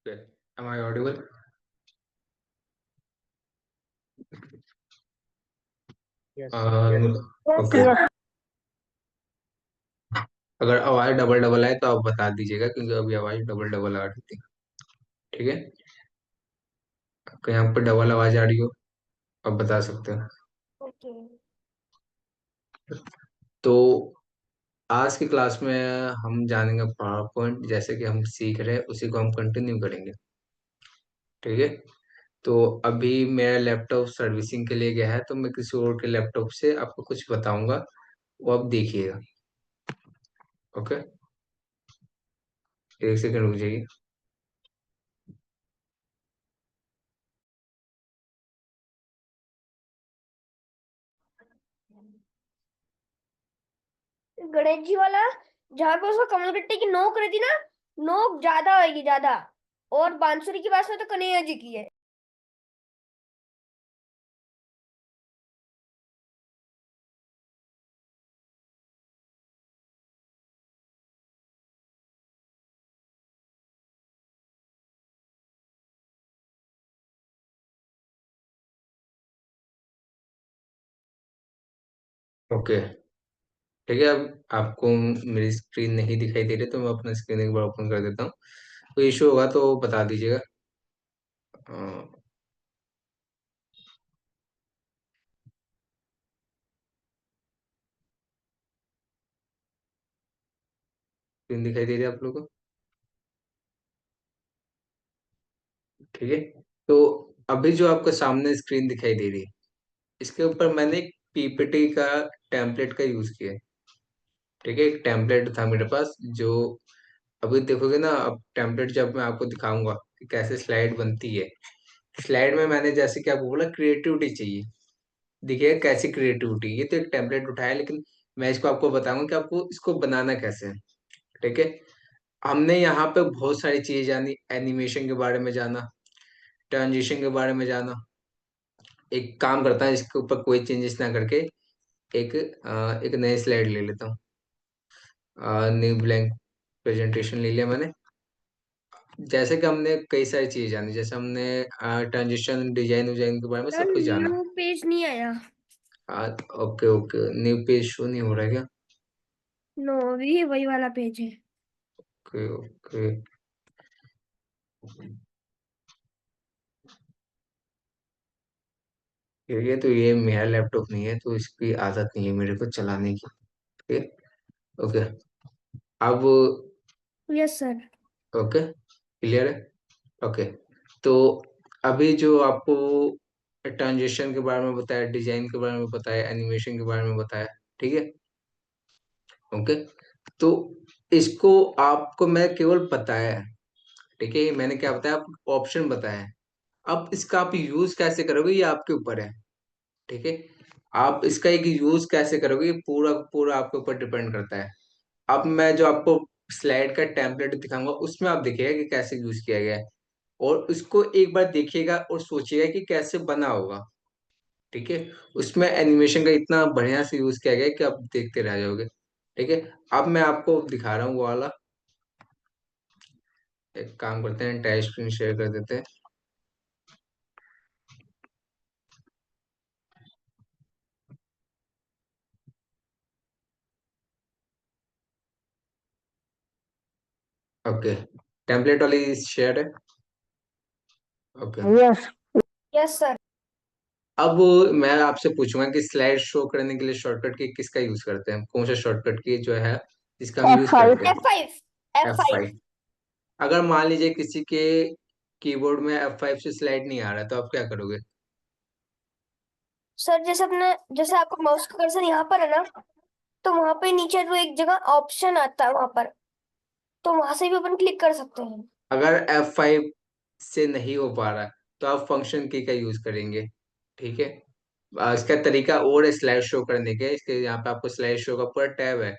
Okay. Am I audible? Yes. Okay. अगर आवाज double double आए तो आप बता दीजिएगा, क्योंकि अभी आवाज डबल डबल आ रही थी। ठीक है। आपको यहाँ पर डबल आवाज आ रही हो, आप बता सकते हो। ओके। तो आज की क्लास में हम जानेंगे पावर पॉइंट, जैसे कि हम सीख रहे हैं उसी को हम कंटिन्यू करेंगे। ठीक है। तो अभी मेरा लैपटॉप सर्विसिंग के लिए गया है, तो मैं किसी और के लैपटॉप से आपको कुछ बताऊंगा, वो आप देखिएगा। ओके। एक सेकंड रुक जाइए। गणेश जी वाला, जहाँ पे उसको कमलकट्टे की नोक रहती ना, नोक ज्यादा आएगी ज्यादा। और बांसुरी की भाषा तो कन्हैया जी की है। ओके। ठीक है। अब आपको मेरी स्क्रीन नहीं दिखाई दे रही, तो मैं अपना स्क्रीन एक बार ओपन कर देता हूँ। कोई इशू होगा तो बता दीजिएगा। स्क्रीन दिखाई दे रही है आप लोगों को? ठीक है। तो अभी जो आपको सामने स्क्रीन दिखाई दे रही है, इसके ऊपर मैंने एक पीपीटी का टेम्पलेट का यूज किया है। ठीक है। एक टेम्पलेट था मेरे पास, जो अभी देखोगे ना, अब टेम्पलेट जब मैं आपको दिखाऊंगा कि कैसे स्लाइड बनती है। स्लाइड में मैंने जैसे कि आपको बोला क्रिएटिविटी चाहिए। देखिए कैसी क्रिएटिविटी, ये तो एक टेम्पलेट उठाया, लेकिन मैं इसको आपको बताऊंगा कि आपको इसको बनाना कैसे है। ठीक है। हमने यहाँ पे बहुत सारी चीजें जानी, एनिमेशन के बारे में जाना, ट्रांजिशन के बारे में जाना। एक काम करता है, इसके ऊपर कोई चेंजेस ना करके एक नई स्लाइड ले लेता हूँ। न्यू ब्लैंक प्रेजेंटेशन ले लिया मैंने। जैसे कि हमने कई सारी चीजें जानी, जैसे हमने ट्रांजिशन डिजाइन विजाइन के बारे में सब कुछ जाना। न्यू पेज नहीं आया। Okay okay, new page show नहीं हो रहा है क्या? नो, ये वही वाला पेज है। Okay okay. ये तो ये मेरा लैपटॉप नहीं है, तो इसकी आदत नहीं है मेरे को चलाने की। Okay okay. अब यस सर। ओके, क्लियर है। ओके। तो अभी जो आपको ट्रांजिशन के बारे में बताया, डिजाइन के बारे में बताया, एनिमेशन के बारे में बताया। ठीक है। ओके। तो इसको आपको मैं केवल बताया है। ठीक है। मैंने क्या बताया, आपको ऑप्शन बताया है। अब इसका आप यूज कैसे करोगे ये आपके ऊपर है। ठीक है। आप इसका एक यूज कैसे करोगे, ये पूरा पूरा आपके ऊपर डिपेंड करता है। अब मैं जो आपको स्लाइड का टेम्पलेट दिखाऊंगा, उसमें आप देखिएगा कि कैसे यूज किया गया है, और उसको एक बार देखिएगा और सोचिएगा कि कैसे बना होगा। ठीक है। उसमें एनिमेशन का इतना बढ़िया से यूज किया गया है कि आप देखते रह जाओगे। ठीक है। अब मैं आपको दिखा रहा हूँ वो वाला। एक काम करते हैं, टाइप स्क्रीन शेयर कर देते हैं। ओके। टेम्पलेट वाली शेयर है। ओके। यस। Yes sir. अब मैं आपसे पूछूंगा कि स्लाइड शो करने के लिए शॉर्टकट की किसका यूज करते हैं, कौन सा शॉर्टकट की जो है जिसका हम यूज F5 करते हैं? F5 F5। F5। अगर मान लीजिए किसी के कीबोर्ड में F5 से स्लाइड नहीं आ रहा, तो आप क्या करोगे? सर जैसे आपका माउस का कर्सर यहाँ पर है ना, तो वहां पे नीचे जो एक जगह ऑप्शन आता है वहां पर, तो वहां से भी अपन क्लिक कर सकते हैं। अगर F5 से नहीं हो पा रहा, तो आप फंक्शन की का यूज करेंगे। ठीक है। इसका तरीका और है स्लाइड शो करने के, इसके यहाँ पे आपको स्लाइड शो का पूरा टैब है।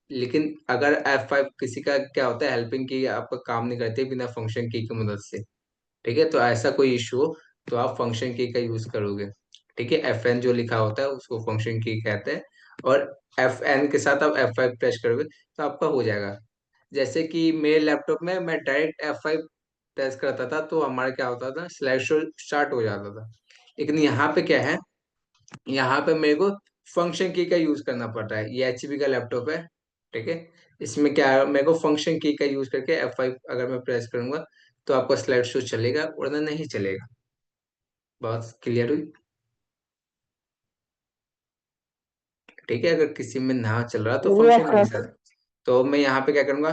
लेकिन अगर F5 किसी का क्या होता है, हेल्पिंग की आपका काम नहीं करती बिना फंक्शन की मदद से। ठीक है। तो ऐसा कोई इशू हो तो आप फंक्शन की का यूज करोगे। ठीक है। FN जो लिखा होता है उसको फंक्शन की कहते हैं, और FN के साथ आप F5 प्रेस करोगे तो आपका हो जाएगा। जैसे कि मेरे लैपटॉप में मैं डायरेक्ट F5 प्रेस करता था तो हमारा क्या होता था, स्लाइड शो स्टार्ट हो जाता था। लेकिन यहाँ पे क्या है, यहाँ पे मेरे को फंक्शन की का यूज करना पड़ रहा है। ये एचपी का लैपटॉप है, ठीक है। इसमें क्या है, मेरे को फंक्शन की का यूज करके F5 अगर मैं प्रेस करूंगा तो आपका स्लाइड शो चलेगा, वरना नहीं चलेगा। बात क्लियर हुई? ठीक है, अगर किसी में ना चल रहा तो यस फंक्शन की के सर। साथ। तो मैं यहाँ पे क्या करूंगा,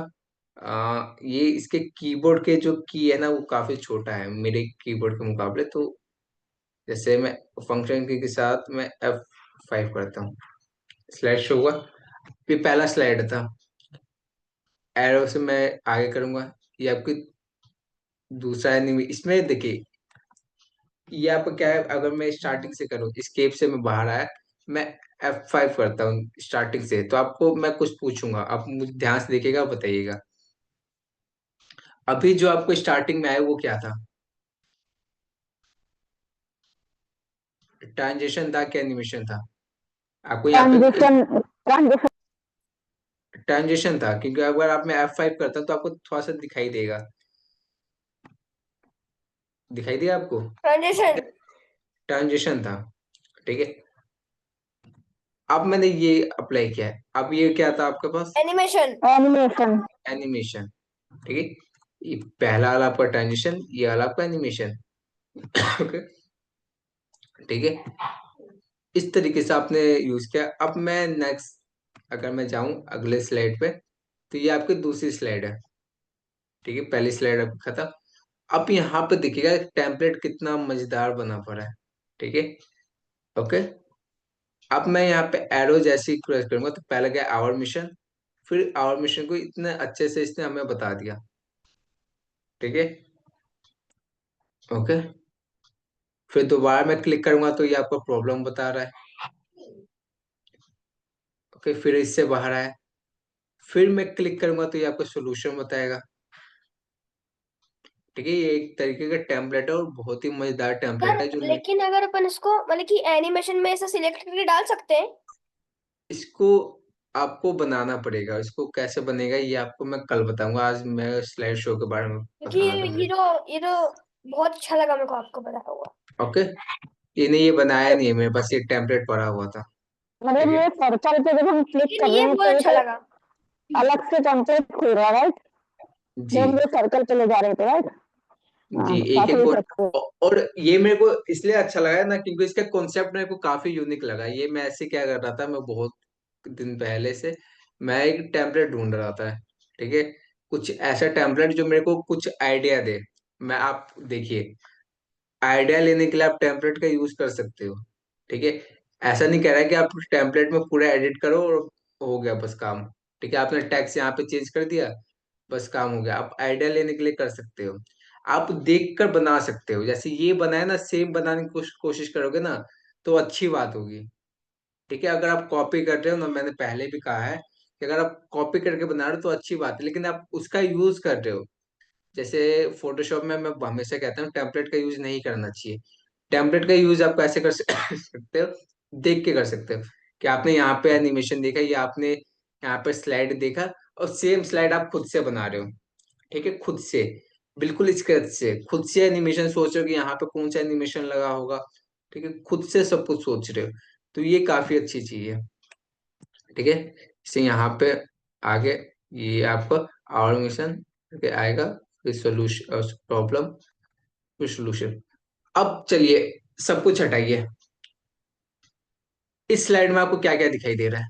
ये इसके कीबोर्ड के जो की है ना वो काफी छोटा है मेरे कीबोर्ड के मुकाबले। तो जैसे मैं फंक्शन की के साथ मैं F5 करता हूँ, स्लाइड शो हुआ। ये पहला स्लाइड था, एरो से मैं आगे करूंगा, ये आपकी दूसरा एनिमी। इसमें देखिए, ये आपका क्या है, अगर मैं स्टार्टिंग से करूँ, स्केप से मैं बाहर आया, मैं F5 करता हूँ स्टार्टिंग से, तो आपको मैं कुछ पूछूंगा, आप मुझे ध्यान से देखिएगा और बताइएगा। अभी जो आपको स्टार्टिंग में आया वो क्या था, ट्रांजेक्शन था क्या एनिमेशन था? आपको यहाँ पे ट्रांजिशन। ट्रांजिशन। ट्रांजेक्शन था, क्योंकि अगर आप मैं F5 करता हूँ तो आपको थोड़ा सा दिखाई देगा, दिखाई दिया आपको? ट्रांजिशन। ट्रांजेक्शन था, ठीक है। अब मैंने ये अप्लाई किया है, अब ये क्या था आपके पास, एनिमेशन। एनिमेशन। एनिमेशन, ठीक है। ये पहला वाला आपका ट्रांजिशन, ये वाला आपका एनिमेशन। ओके, ठीक है। इस तरीके से आपने यूज किया। अब मैं नेक्स्ट अगर मैं जाऊं अगले स्लाइड पे, तो ये आपकी दूसरी स्लाइड है, ठीक है। पहली स्लाइड अब खत्म। अब यहाँ पे देखिएगा टेम्पलेट कितना मजेदार बना पड़ा है, ठीक है। ओके, अब मैं यहाँ पे एरो जैसे ही प्रेस करूंगा तो पहले गया आवर मिशन, फिर आवर मिशन को इतने अच्छे से इसने हमें बता दिया, ठीक है। ओके, फिर दोबारा मैं क्लिक करूंगा तो ये आपको प्रॉब्लम बता रहा है। ओके, फिर इससे बाहर आया, फिर मैं क्लिक करूंगा तो ये आपको सोल्यूशन बताएगा, ठीक है। ये एक तरीके का टेम्पलेट है और बहुत ही मजेदार टेम्पलेट सर है जो लेकिन अगर अपन इसको मतलब कि एनिमेशन में ऐसा सिलेक्ट करके डाल सकते हैं? इसको आपको बनाना पड़ेगा। इसको कैसे बनेगा ये आपको मैं कल बताऊंगा, आज मैं स्लाइड शो के बारे में क्योंकि बता रहा था ये मुझे। तो ये तो बहुत अच्छा लगा मेरे को आपको बताया हुआ। ओके, ये बनाया नहीं है, मेरे पास ये टेम्पलेट पड़ा हुआ था, ठीक मतलब है। ये सर्कल पे जब हम क्लिक लेकिन कर रहे ये हैं बहुत तो ये अच्छा कोई लगा। अलग से टेम्पलेट खुल रहा है, राइट? जी, जब हम लोग सर्कल पे ले जा रहे थे, राइट? जी, हाँ, एक एक काफी पॉइंट। इफेक्टिव। और ये मेरे को इसलिए अच्छा लगा है ना, क्योंकि इसका कॉन्सेप्ट मेरे को काफी यूनिक लगा। ये मैं ऐसे क्या कर रहा था, मैं बहुत दिन पहले से मैं एक टेम्पलेट ढूंढ रहा था, ठीक है। कुछ ऐसा टेम्पलेट जो मेरे को कुछ आइडिया दे। मैं आप देखिए, आइडिया लेने के लिए आप टेम्पलेट का यूज कर सकते हो, ठीक है। ऐसा नहीं कह रहा है कि आप टेम्पलेट में पूरा एडिट करो और हो गया बस काम, ठीक है। आपने टैक्स यहाँ पे चेंज कर दिया, बस काम हो गया। आप आइडिया लेने के लिए कर सकते हो, आप देख कर बना सकते हो। जैसे ये बनाया ना, सेम बनाने की कोशिश करोगे ना तो अच्छी बात होगी, ठीक है। अगर आप कॉपी कर रहे हो ना, मैंने पहले भी कहा है कि अगर आप कॉपी करके बना रहे हो तो अच्छी बात है, लेकिन आप उसका यूज कर रहे हो। जैसे फोटोशॉप में मैं हमेशा कहता हूँ टेम्पलेट का यूज नहीं करना चाहिए। टेम्पलेट का यूज आप कैसे कर सकते हो, देख के कर सकते हो, कि आपने यहाँ पे एनिमेशन देखा या आपने यहाँ पे स्लाइड देखा और सेम स्लाइड आप खुद से बना रहे हो, ठीक है। खुद से, बिल्कुल स्क्रैच से, खुद से एनिमेशन सोच रहे हो कि यहाँ पे कौन सा एनिमेशन लगा होगा, ठीक है। खुद से सब कुछ सोच रहे हो, तो ये काफी अच्छी चीज है, ठीक है। इसे यहाँ पे आगे ये आपको आवर मिशन करके आएगा, फिर सोल्यूशन प्रॉब्लम, फिर सोल्यूशन। अब चलिए, सब कुछ हटाइए। इस स्लाइड में आपको क्या क्या दिखाई दे रहा है?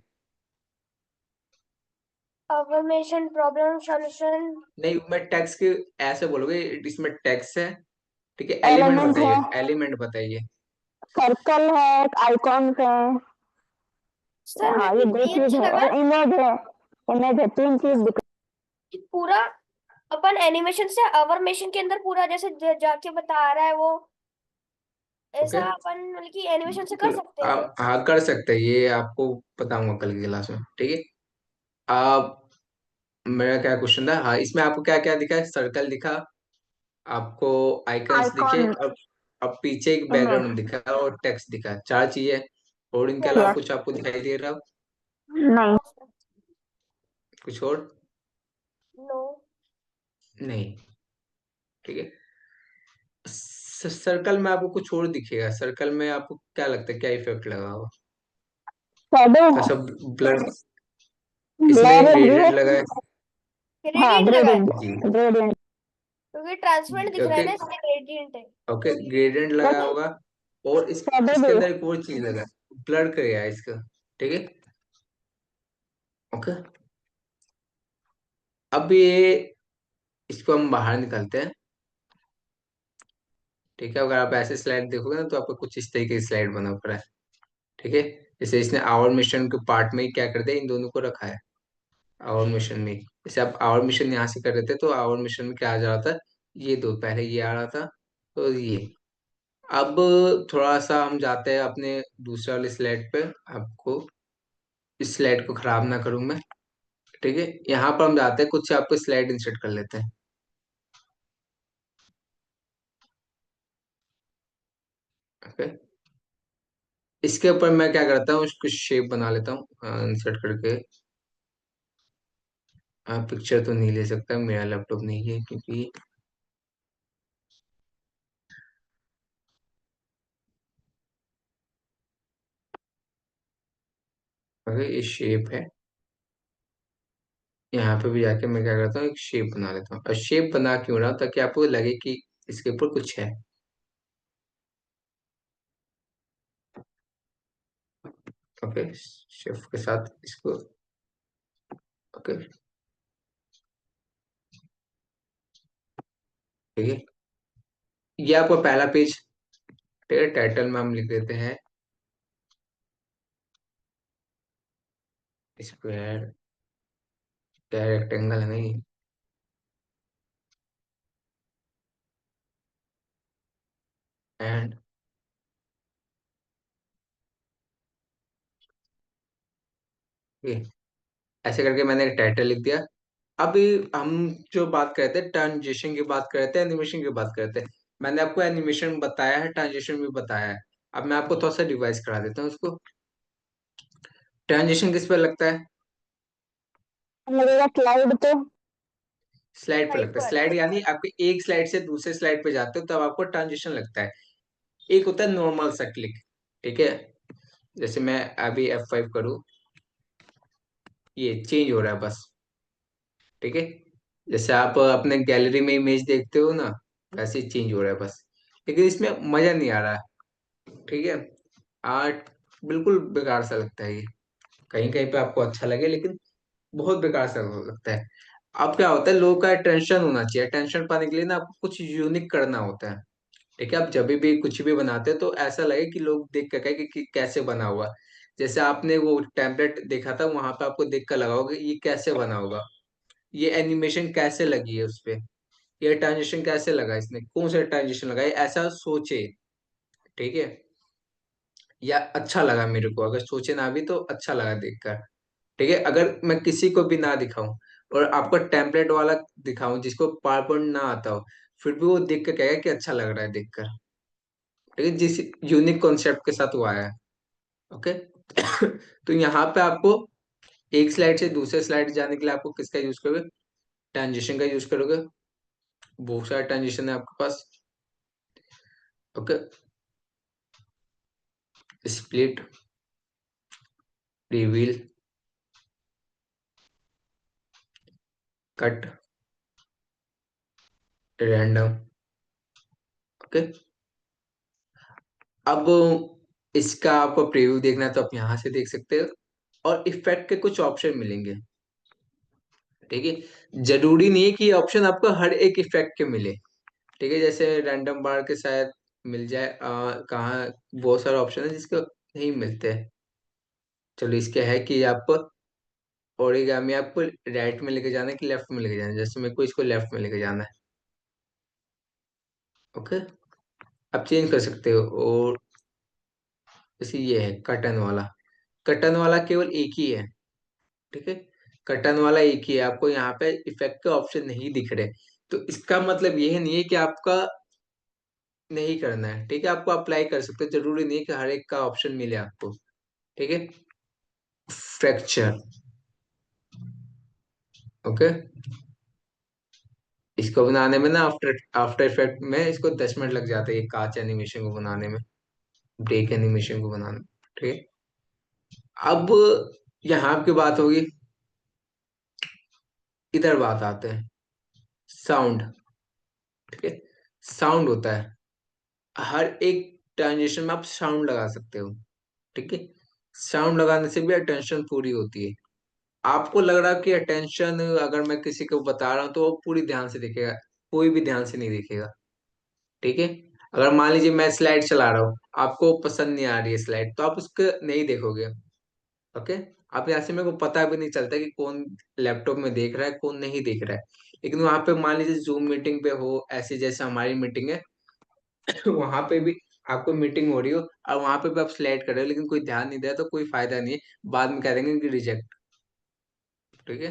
Affirmation, problem solution. नहीं, मैं टेक्स्ट के ऐसे बोलोगे, इसमें टेक्स्ट है, ठीक है। एलिमेंट एलिमेंट है। बताइए, एलिमेंट बताइए। सर्कल है। आइकॉन्स है। सर हाँ, मेरे ये को दो ये चीज अच्छा है लगा और इमेज है। इमेज है, तीन चीज दिख। कि पूरा अपन एनिमेशन से अवरमेशन के अंदर पूरा जैसे जाके बता रहा है वो, ओके। ऐसा अपन मतलब कि एनिमेशन से कर बिल्कुल, सकते हैं। हाँ कर सकते हैं, ये आपको बताऊंगा कल की क्लास में, ठीक है। आप, मेरा क्या क्वेश्चन था, हाँ इसमें आपको क्या क्या दिखा है, सर्कल दिखा आपको, आइकन्स दिखे, आइकॉन। अब पीछे एक इमेज। बैकग्राउंड दिखा और टेक्स्ट दिखा, चार चीजें। और इनके अलावा यस। कुछ आपको दिखाई दे रहा हो? नहीं। कुछ और? नो। नहीं, ठीक है। सर्कल में आपको कुछ और दिखेगा, सर्कल में आपको क्या लगता है क्या इफेक्ट लगा होगा? शैडो। कैसा? ब्लड? इसमें ब्लर ग्रेडेड ये। लगा है। हाँ, ग्रेडियंट लगा है ग्रेडियंट। जी। ग्रेडियंट। क्योंकि ट्रांसपेरेंट दिख रहा है ओके। ना, इसलिए ग्रेडियंट है। ओके, ग्रेडेंट लगा होगा। और शैडो इसके भी। अंदर एक और चीज लगा है, ब्लर कर गया है इसका। ठीक है। ओके। अब ये, इसको हम बाहर निकालते हैं। ठीक है, अगर आप ऐसे स्लाइड देखोगे ना तो आपको कुछ इस तरीके की स्लाइड बना पड़ा है। ठीक है। जैसे इसने आवर मिशन के पार्ट में ही क्या कर दिया, इन दोनों को रखा है आवर मिशन में। जैसे आप आवर मिशन यहाँ से कर रहे थे तो आवर मिशन में क्या आ जा रहा था, ये दो पहले ये आ रहा था, तो ये। अब थोड़ा सा हम जाते हैं अपने दूसरे वाले स्लाइड पे। आपको इस स्लाइड को खराब ना करूं मैं। ठीक है, यहाँ पर हम जाते हैं, कुछ आपको स्लाइड इंसर्ट कर लेते हैं। ओके। इसके ऊपर मैं क्या करता हूँ, कुछ शेप बना लेता हूँ इंसर्ट करके। पिक्चर तो नहीं ले सकता, मेरा लैपटॉप नहीं है क्योंकि। अगर ये शेप है, यहाँ पे भी जाके मैं क्या करता हूँ, एक शेप बना लेता हूँ। और शेप बना क्यों रहा हूँ, ताकि आपको लगे कि इसके ऊपर कुछ है। ओके, शेप के साथ इसको। ओके। ठीक है, ये आपका पहला पेज। ठीक है, टाइटल में हम लिख देते हैं स्क्वायर, क्या रेक्टेंगल है नहीं, एंड। ऐसे करके मैंने एक टाइटल लिख दिया। अभी हम जो बात करते हैं ट्रांजिशन की बात करते हैं, एनिमेशन की बात करते हैं। मैंने आपको एनिमेशन बताया है, ट्रांजिशन भी बताया है। अब मैं आपको थोड़ा सा रिवाइज करा देता हूँ उसको। ट्रांजिशन किस पे लगता है? लगेगा स्लाइड तो। स्लाइड पे साइड लगता है। पर। स्लाइड यानी आपके एक स्लाइड से दूसरे स्लाइड पे जाते हो तब आपको ट्रांजिशन लगता है। एक होता है नॉर्मल सा क्लिक। ठीक है। जैसे मैं अभी F5 करूँ, ये चेंज हो रहा है बस। ठीक है। जैसे आप अपने गैलरी में इमेज देखते हो ना, वैसे ही चेंज हो रहा है बस। लेकिन इसमें मजा नहीं आ रहा है। ठीक है। आर्ट बिल्कुल बेकार सा लगता है ये। कहीं कहीं पे आपको अच्छा लगे, लेकिन बहुत बेकार सा लगता है। अब क्या होता है, लोगों का टेंशन होना चाहिए, टेंशन पाने के लिए ना आपको कुछ यूनिक करना होता है। ठीक है, आप जब भी कुछ भी बनाते हैं तो ऐसा लगे कि लोग देख कर कहे कि कैसे बना हुआ। जैसे आपने वो टेम्पलेट देखा था, वहां पे आपको देख कर लगा होगा कि ये कैसे बना होगा, ये एनिमेशन कैसे लगी है उस पे, ये ट्रांजिशन कैसे लगा, इसने कौन सा ट्रांजिशन लगाया, ऐसा सोचे। ठीक है। या अच्छा लगा मेरे को, अगर सोचे ना भी तो अच्छा लगा देखकर। ठीक है, अगर मैं किसी को भी ना दिखाऊं और आपको टेम्पलेट वाला दिखाऊं जिसको पावर पॉइंट ना आता हो, फिर भी वो देख कर कहेगा कि अच्छा लग रहा है देखकर। ठीक है, जिस यूनिक कॉन्सेप्ट के साथ वो आया है। ओके। तो यहाँ पे आपको एक स्लाइड से दूसरे स्लाइड जाने के लिए आपको किसका यूज करोगे, ट्रांजिशन का यूज करोगे। बहुत सारा ट्रांजिशन है आपके पास। Okay. Split, reveal, cut, random. Okay. अब इसका आपको प्रीव्यू देखना है तो आप यहाँ से देख सकते हो। और इफेक्ट के कुछ ऑप्शन मिलेंगे। ठीक है, जरूरी नहीं है कि ये ऑप्शन आपको हर एक इफेक्ट के मिले। ठीक है, जैसे रैंडम बार के शायद मिल जाए, कहाँ बहुत सारे ऑप्शन है जिसको नहीं मिलते हैं। चलो, इसके है कि आपको ओरिगामी आपको राइट में लेके जाना है कि लेफ्ट में लेके जाना है, जैसे मेरे को इसको लेफ्ट में लेके जाना है। ओके। आप चेंज कर सकते हो। और जैसे ये है कटन वाला, कटन वाला केवल एक ही है। ठीक है, कटन वाला एक ही है, आपको यहाँ पे इफेक्ट के ऑप्शन नहीं दिख रहे। तो इसका मतलब ये नहीं है कि आपका नहीं करना है। ठीक है, आपको अप्लाई कर सकते हो, जरूरी नहीं है कि हर एक का ऑप्शन मिले आपको। ठीक है। फ्रैक्चर। ओके। इसको बनाने में ना आफ्टर आफ्टर इफेक्ट में इसको 10 मिनट लग जाते हैं, ये कांच एनिमेशन को बनाने में, ब्रेक एनिमेशन को बनाने में। ठीक है। अब यहाँ की बात होगी, इधर बात आते हैं साउंड। ठीक है। साउंड होता है, हर एक ट्रांजिशन में आप साउंड लगा सकते हो। ठीक है। साउंड लगाने से भी अटेंशन पूरी होती है। आपको लग रहा है कि अटेंशन, अगर मैं किसी को बता रहा हूँ तो वो पूरी ध्यान से देखेगा, कोई भी ध्यान से नहीं देखेगा। ठीक है। अगर मान लीजिए मैं स्लाइड चला रहा हूँ, आपको पसंद नहीं आ रही है स्लाइड, तो आप उसको नहीं देखोगे। ओके। आप यहाँ से मेरे को पता भी नहीं चलता कि कौन लैपटॉप में देख रहा है, कौन नहीं देख रहा है। लेकिन वहां पे मान लीजिए जूम मीटिंग पे हो, ऐसे जैसे हमारी मीटिंग है, वहां पे भी आपको मीटिंग हो रही हो और वहां पे भी आप स्लाइड कर रहे हो, लेकिन कोई ध्यान नहीं दे रहा, तो कोई फायदा नहीं है, बाद में कह देंगे कि रिजेक्ट। ठीक है।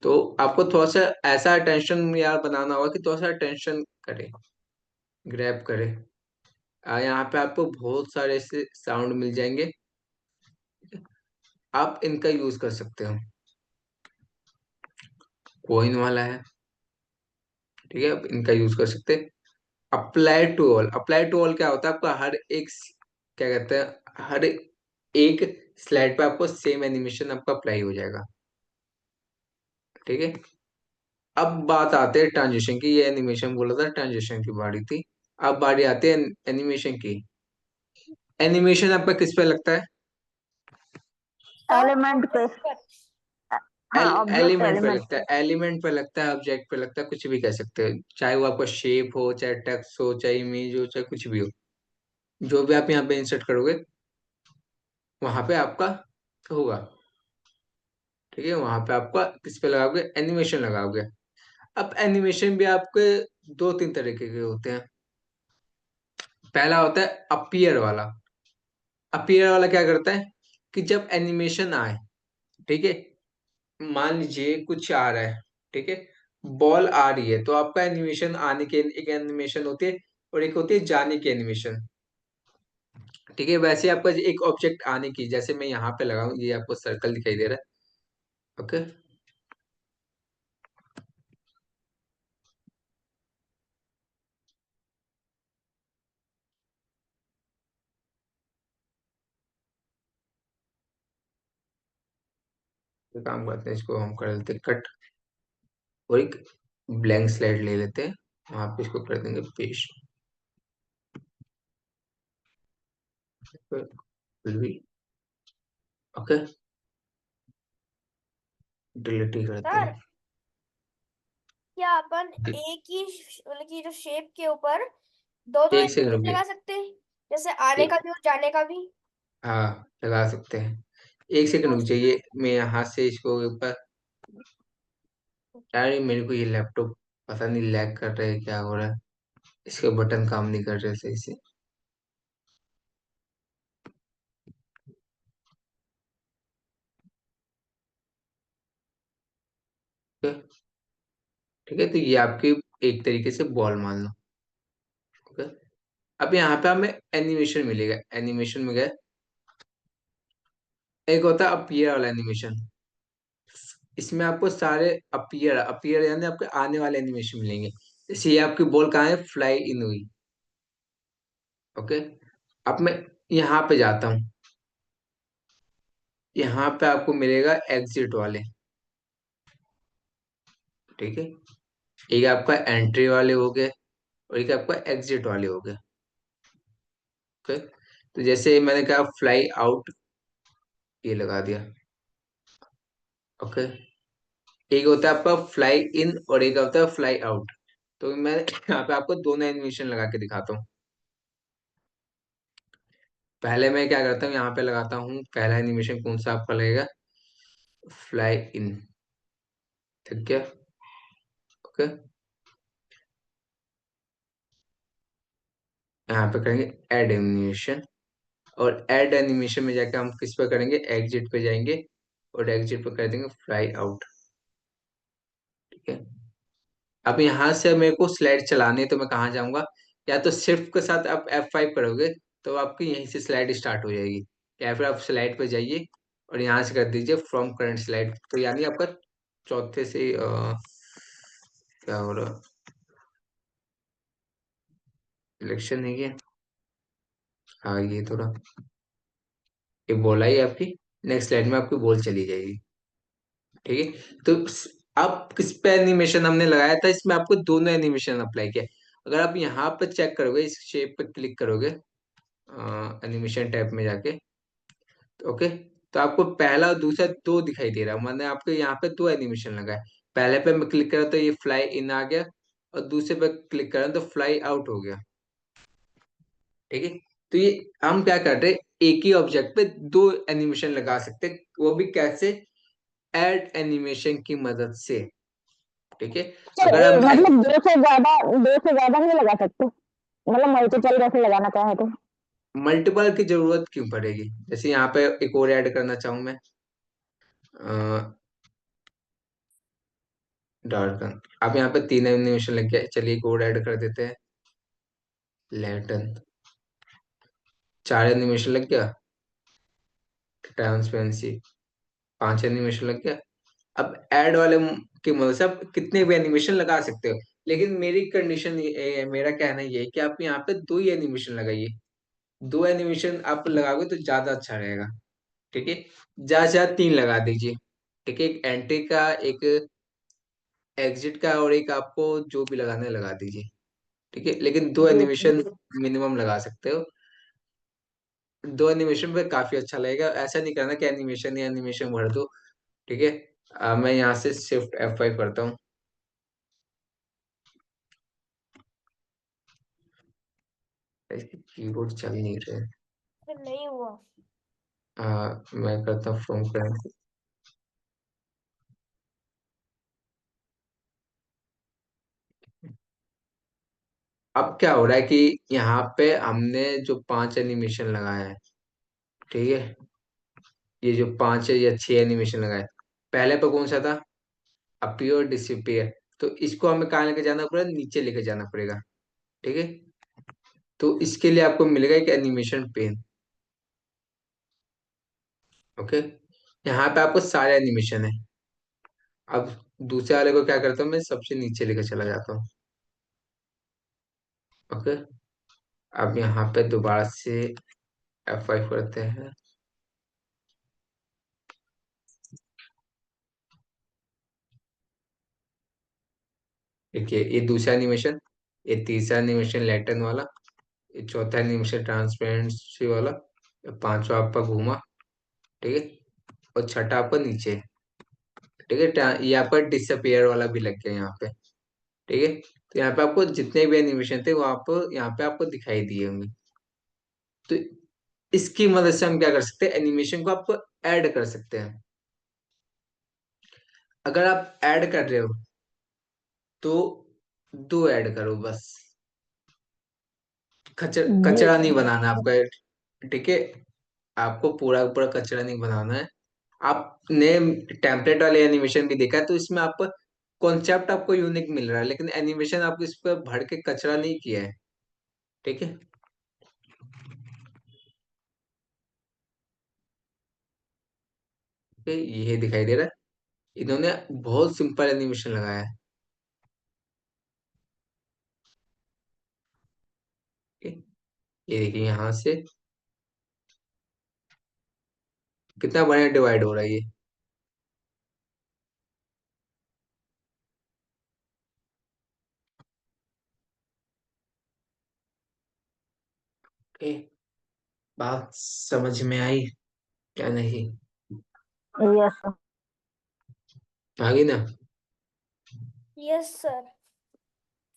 तो आपको थोड़ा सा ऐसा अटेंशन यार बनाना होगा कि थोड़ा सा अटेंशन करे, ग्रैब करे। यहाँ पे आपको बहुत सारे ऐसे साउंड मिल जाएंगे, आप इनका यूज कर सकते हो। कोइन वाला है। ठीक है, आप इनका यूज कर सकते हैं। Apply to all, apply to all क्या होता है, आपका हर एक क्या कहते हैं, हर एक स्लाइड पे आपको सेम एनिमेशन आपका अप्लाई हो जाएगा। ठीक है। अब बात आते हैं ट्रांजिशन की, ये एनिमेशन बोला था, ट्रांजिशन की बारी थी। अब बारी आती है एनिमेशन की। एनिमेशन आपका किस पे लगता है? सर एलिमेंट पे। ऑब्जेक्ट पर। एल हाँ, ऑब्जेक्ट एलिमेंट पे एलिमेंट लगता पे। है, एलिमेंट पे लगता है, ऑब्जेक्ट पे लगता है, कुछ भी कह सकते हो, चाहे वो आपका शेप हो, चाहे टेक्स्ट हो, चाहे इमेज हो, चाहे कुछ भी हो, जो भी आप यहाँ पे इंसर्ट करोगे वहां पे आपका होगा। ठीक है। वहां पे आपका किस पे लगाओगे, एनिमेशन लगाओगे। अब एनिमेशन भी आपके दो तीन तरीके के होते हैं। पहला होता है अपीयर वाला। अपीयर वाला क्या करता है कि जब एनिमेशन आए, ठीक है, मान लीजिए कुछ आ रहा है, ठीक है, बॉल आ रही है, तो आपका एनिमेशन आने की एक एनिमेशन होती है और एक होती है जाने की एनिमेशन। ठीक है। वैसे आपका एक ऑब्जेक्ट आने की, जैसे मैं यहाँ पे लगाऊं, ये आपको सर्कल दिखाई दे रहा है। ओके। तो काम करते हैं, इसको हम कर देते हैं कट, और एक ब्लैंक स्लाइड ले लेते हैं, वहां पे इसको कर देंगे पेस्ट। ओके। डिलीट ही करते सर हैं। क्या अपन एक ही मतलब कि जो शेप के ऊपर दो दो एक सेकंड एनिमेशन रुकिए। लगा सकते हैं, जैसे आने एक, का भी और जाने का भी। हाँ लगा सकते हैं। एक सेकंड तो रुक उसमें जाइए, मैं यहाँ से इसको ऊपर, यार ये मेरे को ये लैपटॉप पता नहीं लैग कर रहा है, क्या हो रहा है, इसके बटन काम नहीं कर रहे सही से। ओके। ठीक है, तो ये आपकी एक तरीके से बॉल मान लो। ओके। अब यहाँ पे हमें एनिमेशन मिलेगा, एनिमेशन में गए, एक होता है अपीयर वाला एनिमेशन। इसमें आपको सारे अपीयर अपीयर यानी आपके आने वाले एनिमेशन मिलेंगे। जैसे ये आपकी बॉल कहाँ है, फ्लाई इन हुई। ओके। अब मैं यहाँ पे जाता हूँ, यहाँ पे आपको मिलेगा एग्जिट वाले। ठीक है। एक आपका एंट्री वाले हो गए और एक आपका एग्जिट वाले हो गए। ओके। तो जैसे मैंने कहा फ्लाई आउट, ये लगा दिया। ओके। एक होता है आपका फ्लाई इन और एक होता है फ्लाई आउट। तो मैं यहाँ पे आपको दोनों एनिमेशन लगा के दिखाता हूँ। पहले मैं क्या करता हूँ, यहाँ पे लगाता हूँ, पहला एनिमेशन कौन सा आपका लगेगा, फ्लाई इन। ठीक है। ओके। यहाँ पे करेंगे ऐड एनिमेशन, और ऐड एनिमेशन में जाके हम किस पे करेंगे, एग्जिट पे जाएंगे और एग्जिट पे कर देंगे फ्लाई आउट। ठीक है। अब यहाँ से मेरे को स्लाइड चलाने, तो मैं कहाँ जाऊंगा, या तो शिफ्ट के साथ आप F5 करोगे तो आपकी यहीं से स्लाइड स्टार्ट हो जाएगी, या फिर आप स्लाइड पे जाइए और यहाँ से कर दीजिए फ्रॉम करंट स्लाइड, तो यानी आपका चौथे से क्या हो रहा? इलेक्शन नहीं है। हाँ ये थोड़ा, ये बॉल आई आपकी, नेक्स्ट स्लाइड में आपकी बॉल चली जाएगी। ठीक है, तो आप किस पे एनिमेशन हमने लगाया था, इसमें आपको दोनों एनिमेशन अप्लाई किया। अगर आप यहाँ पे चेक करोगे, इस शेप पे क्लिक करोगे एनिमेशन टैब में जाके, तो ओके, तो आपको पहला और दूसरा दो दिखाई दे रहा है, मैंने आपको यहाँ पे दो एनिमेशन लगाए। पहले पे मैं क्लिक करा तो ये फ्लाई इन आ गया, और दूसरे पे क्लिक करा तो फ्लाई आउट हो गया। ठीक है, तो ये हम क्या कर रहे हैं, एक ही ऑब्जेक्ट पे दो एनिमेशन लगा सकते हैं, वो भी कैसे, ऐड एनिमेशन की मदद से। ठीक है, सर अगर हम मतलब दो से ज्यादा नहीं लगा सकते, मतलब मल्टीपल जैसे लगाना चाहे तो? मल्टीपल की जरूरत क्यों पड़ेगी, जैसे यहाँ पे एक और ऐड करना चाहूँ मैं, डार्कन। अब यहाँ पे तीन एनिमेशन लग गया, चलिए एक और ऐड कर देते हैं, लैटन। चार एनिमेशन लग गया, ट्रांसपेरेंसी। पांच एनिमेशन लग गया। अब ऐड वाले की मदद से आप कितने भी एनिमेशन लगा सकते हो, लेकिन मेरी कंडीशन ये, मेरा कहना ये है कि आप यहाँ पे दो ही एनिमेशन लगाइए। दो एनिमेशन आप लगाओगे तो ज्यादा अच्छा रहेगा। ठीक है, ज्यादा से ज्यादा तीन लगा दीजिए। ठीक है, एक एंट्री का, एक एग्जिट का, और एक आपको जो भी लगाना है लगा दीजिए। ठीक है, लेकिन दो जी सर। एनिमेशन मिनिमम लगा सकते हो। दो एनिमेशन पे काफी अच्छा लगेगा, ऐसा नहीं करना कि एनिमेशन या एनिमेशन भर दो। ठीक है, मैं यहाँ से शिफ्ट F5 करता हूँ। इसकी कीबोर्ड चल नहीं रहे। फिर नहीं हुआ। मैं करता हूँ फ्रॉम करंट। अब क्या हो रहा है कि यहाँ पे हमने जो पांच एनिमेशन लगाया है, ठीक है, ये जो पांच है या छह एनिमेशन लगाए, पहले पे कौन सा था, अपीयर डिसअपीयर। तो इसको हमें कहाँ लेके जाना पड़ेगा, नीचे लेके जाना पड़ेगा। ठीक है, तो इसके लिए आपको मिलेगा एक एनिमेशन पेन। ओके, यहाँ पे आपको सारे एनिमेशन है। अब दूसरे वाले को क्या करता हूँ, मैं सबसे नीचे लेके चला जाता हूँ। ओके, अब यहाँ पे दोबारा से F5 करते हैं। देखिए ये दूसरा एनिमेशन, ये तीसरा एनिमेशन लैटन वाला, ये चौथा एनिमेशन ट्रांसपेरेंसी वाला, ये पांचवा आपका घूमा। ठीक है, और छठा आपका नीचे। ठीक है, ये आपका डिसअपियर वाला भी लग गया यहाँ पे। ठीक है, तो यहाँ पे आपको जितने भी एनिमेशन थे वो आप यहाँ पे आपको दिखाई दिए होंगे। तो इसकी मदद से हम क्या कर सकते हैं, एनिमेशन को आप ऐड कर सकते हैं। अगर आप ऐड कर रहे हो तो दो ऐड करो बस, जी कचरा नहीं सर। बनाना आपका। ठीक है, आपको पूरा पूरा कचरा नहीं बनाना है। आपने टेम्पलेट वाले एनिमेशन भी देखा है, तो इसमें आप कॉन्सेप्ट आपको यूनिक मिल रहा है, लेकिन एनिमेशन आपको इस पर भर के कचरा नहीं किया है। ठीक है, ये दिखाई दे रहा है, इन्होंने बहुत सिंपल एनिमेशन लगाया है। ठीक है? ये देखिए यहाँ से कितना बढ़िया डिवाइड हो रहा है ये। ओके, बात समझ में आई क्या नहीं, यस सर। आ गई ना? Yes sir.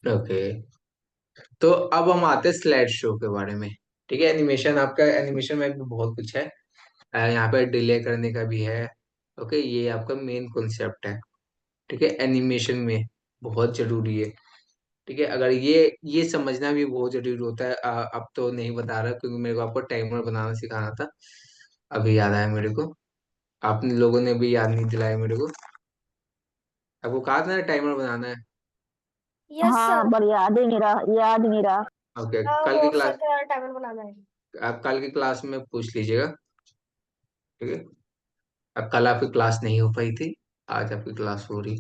ओके, तो अब हम आते हैं स्लाइड शो के बारे में। ठीक है, एनिमेशन, आपका एनिमेशन में भी बहुत कुछ है। यहाँ पे डिले करने का भी है। ओके, ये आपका मेन कॉन्सेप्ट है। ठीक है, एनिमेशन में बहुत जरूरी है। ठीक है, अगर ये समझना भी बहुत जरूरी होता है। अब तो नहीं बता रहा क्योंकि मेरे को आपको टाइमर बनाना सिखाना था, अभी याद आया मेरे को। आप लोगों ने भी याद नहीं दिलाया मेरे को, आपको कहा था ना टाइमर बनाना है। यस हाँ सर। पर याद नहीं रहा। ओके, हाँ कल की क्लास, व्हाट्सएप पे टाइमर बनाना है। आप कल की क्लास में पूछ लीजिएगा। ठीक है, अब कल आपकी क्लास नहीं हो पाई थी, आज आपकी क्लास हो रही।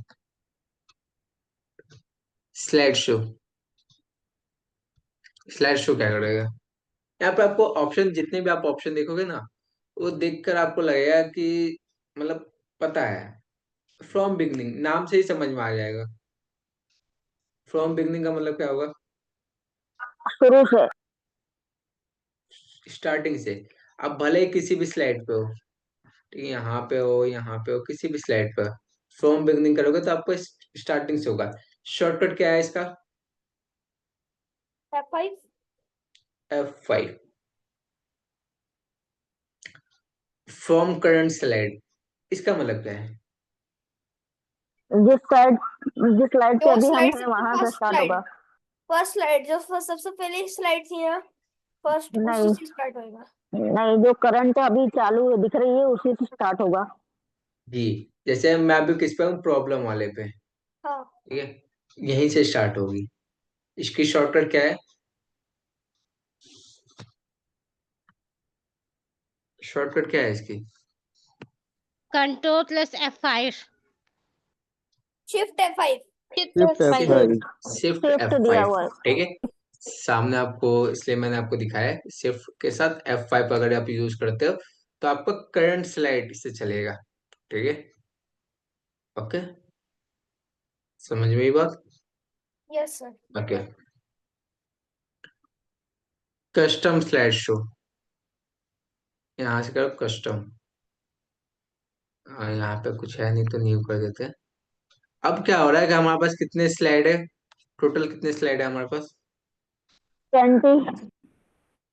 Slide show. स्लाइड शो क्या करेगा? यहाँ पे आपको ऑप्शन, जितने भी आप ऑप्शन देखोगे ना, वो देखकर आपको लगेगा कि मतलब पता है। फ्रॉम बिगनिंग नाम से ही समझ में आ जाएगा। फ्रॉम बिगनिंग का मतलब क्या होगा? शुरू से। स्टार्टिंग से। आप भले ही किसी भी स्लाइड पे हो, ठीक है, यहाँ पे हो, किसी भी स्लाइड पर फ्रॉम बिगनिंग करोगे तो आपको स्टार्टिंग से होगा। शॉर्टकट क्या है इसका? F5। F5। From current slide, इसका मतलब क्या है? जिस साइड जिस स्लाइड पे जो अभी हम स्लाइड हैं सबसे वहां से फर्स्ट स्टार्ट स्लाइड, होगा। फर्स्ट स्लाइड जो सबसे पहले स्लाइड थी ना, फर्स्ट उसी नहीं, से स्टार्ट होएगा। नहीं, जो करंट अभी चालू दिख रही है उसी से स्टार्ट होगा। जी। जैसे मैं अभी किस पे हूँ? प्रॉब्लम वाले पे। हाँ। ठीक है, यहीं से स्टार्ट होगी। इसकी शॉर्टकट क्या है? शॉर्टकट क्या है इसकी? Ctrl+F5। Shift F5। Shift shift F5। F5। Shift shift दिया F5। हुआ है। ठीक है, सामने आपको, इसलिए मैंने आपको दिखाया है। शिफ्ट के साथ F5 अगर आप यूज करते हो तो आपका करंट स्लाइड से चलेगा। ठीक है, ओके, समझ में ये बात? Yes sir. Okay. Custom slide show, यहाँ से करो कस्टम। यहाँ पे कुछ है नहीं तो न्यू कर देते हैं। अब क्या हो रहा है कि हमारे पास कितने स्लाइड है? टोटल कितने स्लाइड है हमारे पास? 20।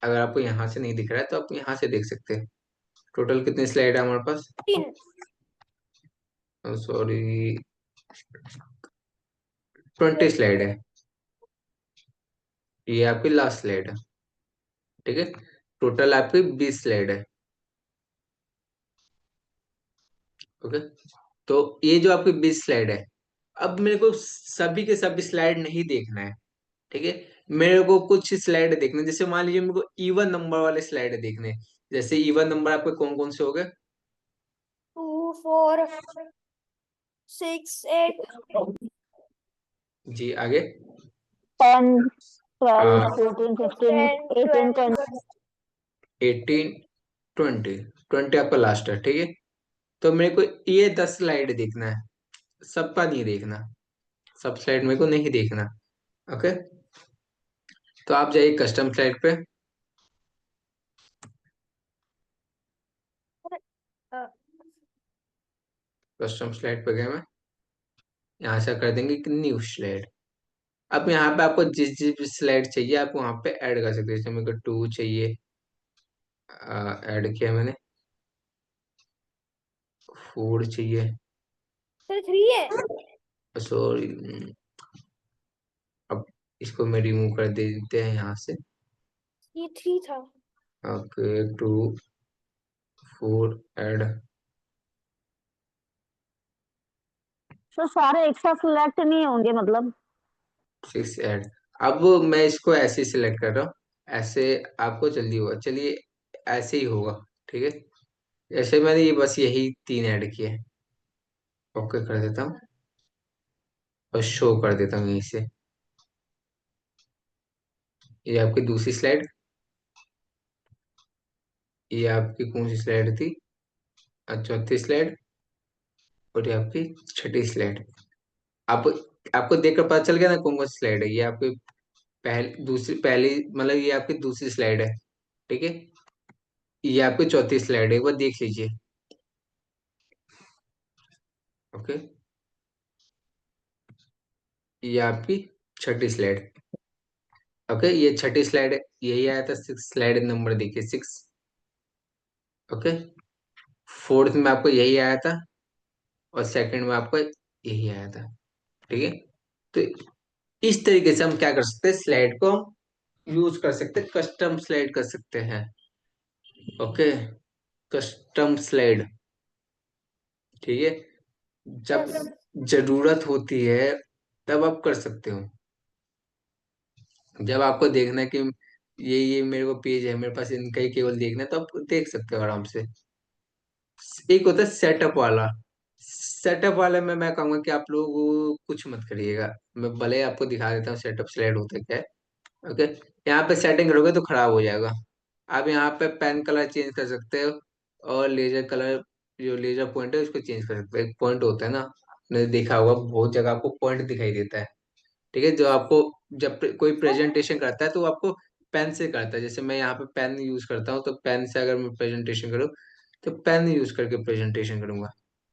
अगर आपको यहाँ से नहीं दिख रहा है तो आप यहाँ से देख सकते हैं। टोटल कितने स्लाइड है हमारे पास? 3। सॉरी, 20 स्लाइड है। ये आपकी लास्ट स्लाइड है। ठीक है, टोटल आपकी 20 स्लाइड है। ओके, तो ये जो आपकी 20 स्लाइड है, अब मेरे को सभी के सभी स्लाइड नहीं देखना है। ठीक है, मेरे को कुछ स्लाइड देखने हैं। जैसे मान लीजिए मेरे को इवन नंबर वाले स्लाइड देखने हैं। जैसे इवन नंबर आपके कौन कौन से हो गए? 2, 4, 6, 8। जी, आगे। 10, 12, आ, 14, 15, 10, 18, 12, 20। 20। 18, 20। 20 आपका लास्ट है। ठीक है, तो मेरे को ये 10 स्लाइड देखना है, सबका नहीं देखना। सब स्लाइड मेरे को नहीं देखना। ओके, तो आप जाइए कस्टम स्लाइड पे। अ, कस्टम स्लाइड पे गए मैं, यहाँ से कर देंगे कि न्यू स्लाइड। अब यहाँ पे आपको जिस जिस स्लाइड चाहिए आप वहाँ पे ऐड कर सकते हैं। जैसे मेरे को 2 चाहिए, ऐड किया मैंने। 4 चाहिए, सर 3 है। सॉरी। अब इसको मैं रिमूव कर देते हैं यहाँ से। ये 3 था। Okay, 2, 4 add. तो सारे एक साथ सिलेक्ट नहीं होंगे मतलब। 6 ऐड। अब मैं इसको ऐसे सिलेक्ट कर रहा हूँ, ऐसे आपको जल्दी होगा। चलिए, ऐसे ही होगा। ठीक है, जैसे मैंने ये बस यही 3 ऐड किए। ओके कर देता हूँ और शो कर देता हूँ यहीं से। ये आपकी दूसरी स्लाइड, ये आपकी कौन सी स्लाइड थी? चौथी स्लाइड, और ये आपकी छठी स्लाइड। आप आपको देखकर पता चल गया ना कौन कौन सी स्लाइड है? ये आपकी पहली मतलब ये आपकी दूसरी स्लाइड है। ठीक है, ये आपकी चौथी स्लाइड है, एक बार देख लीजिए। ओके, ये आपकी छठी स्लाइड। ओके, ये छठी स्लाइड है, यही आया था। 6 स्लाइड नंबर देखिए, 6। ओके, फोर्थ में आपको यही आया था, और सेकंड में आपको यही आया था। ठीक है, तो इस तरीके से हम क्या कर सकते हैं, स्लाइड को हम यूज कर सकते हैं, कस्टम स्लाइड कर सकते हैं। Okay, custom slide. ठीक है, जब यस। जरूरत होती है तब आप कर सकते हो। जब आपको देखना है कि ये मेरे को पेज है, मेरे पास इनका ही केवल देखना है, तो आप देख सकते हो आराम से। एक होता है सेटअप वाला। सेटअप वाले में मैं कहूंगा कि आप लोग कुछ मत करिएगा। मैं भले ही आपको दिखा देता हूँ सेटअप स्लाइड होता क्या है। ओके, यहाँ पे सेटिंग करोगे तो खराब हो जाएगा। आप यहाँ पे पेन कलर चेंज कर सकते हो, और लेजर कलर, जो लेजर पॉइंट है उसको चेंज कर सकते हो। एक पॉइंट होता है ना, आपने देखा होगा बहुत जगह आपको पॉइंट दिखाई देता है। ठीक है, जो आपको जब कोई सर प्रेजेंटेशन करता है तो वो आपको पेन से करता है। जैसे मैं यहाँ पे पेन यूज करता हूँ, तो पेन से अगर मैं प्रेजेंटेशन करूँ तो पेन यूज करके प्रेजेंटेशन करूंगा।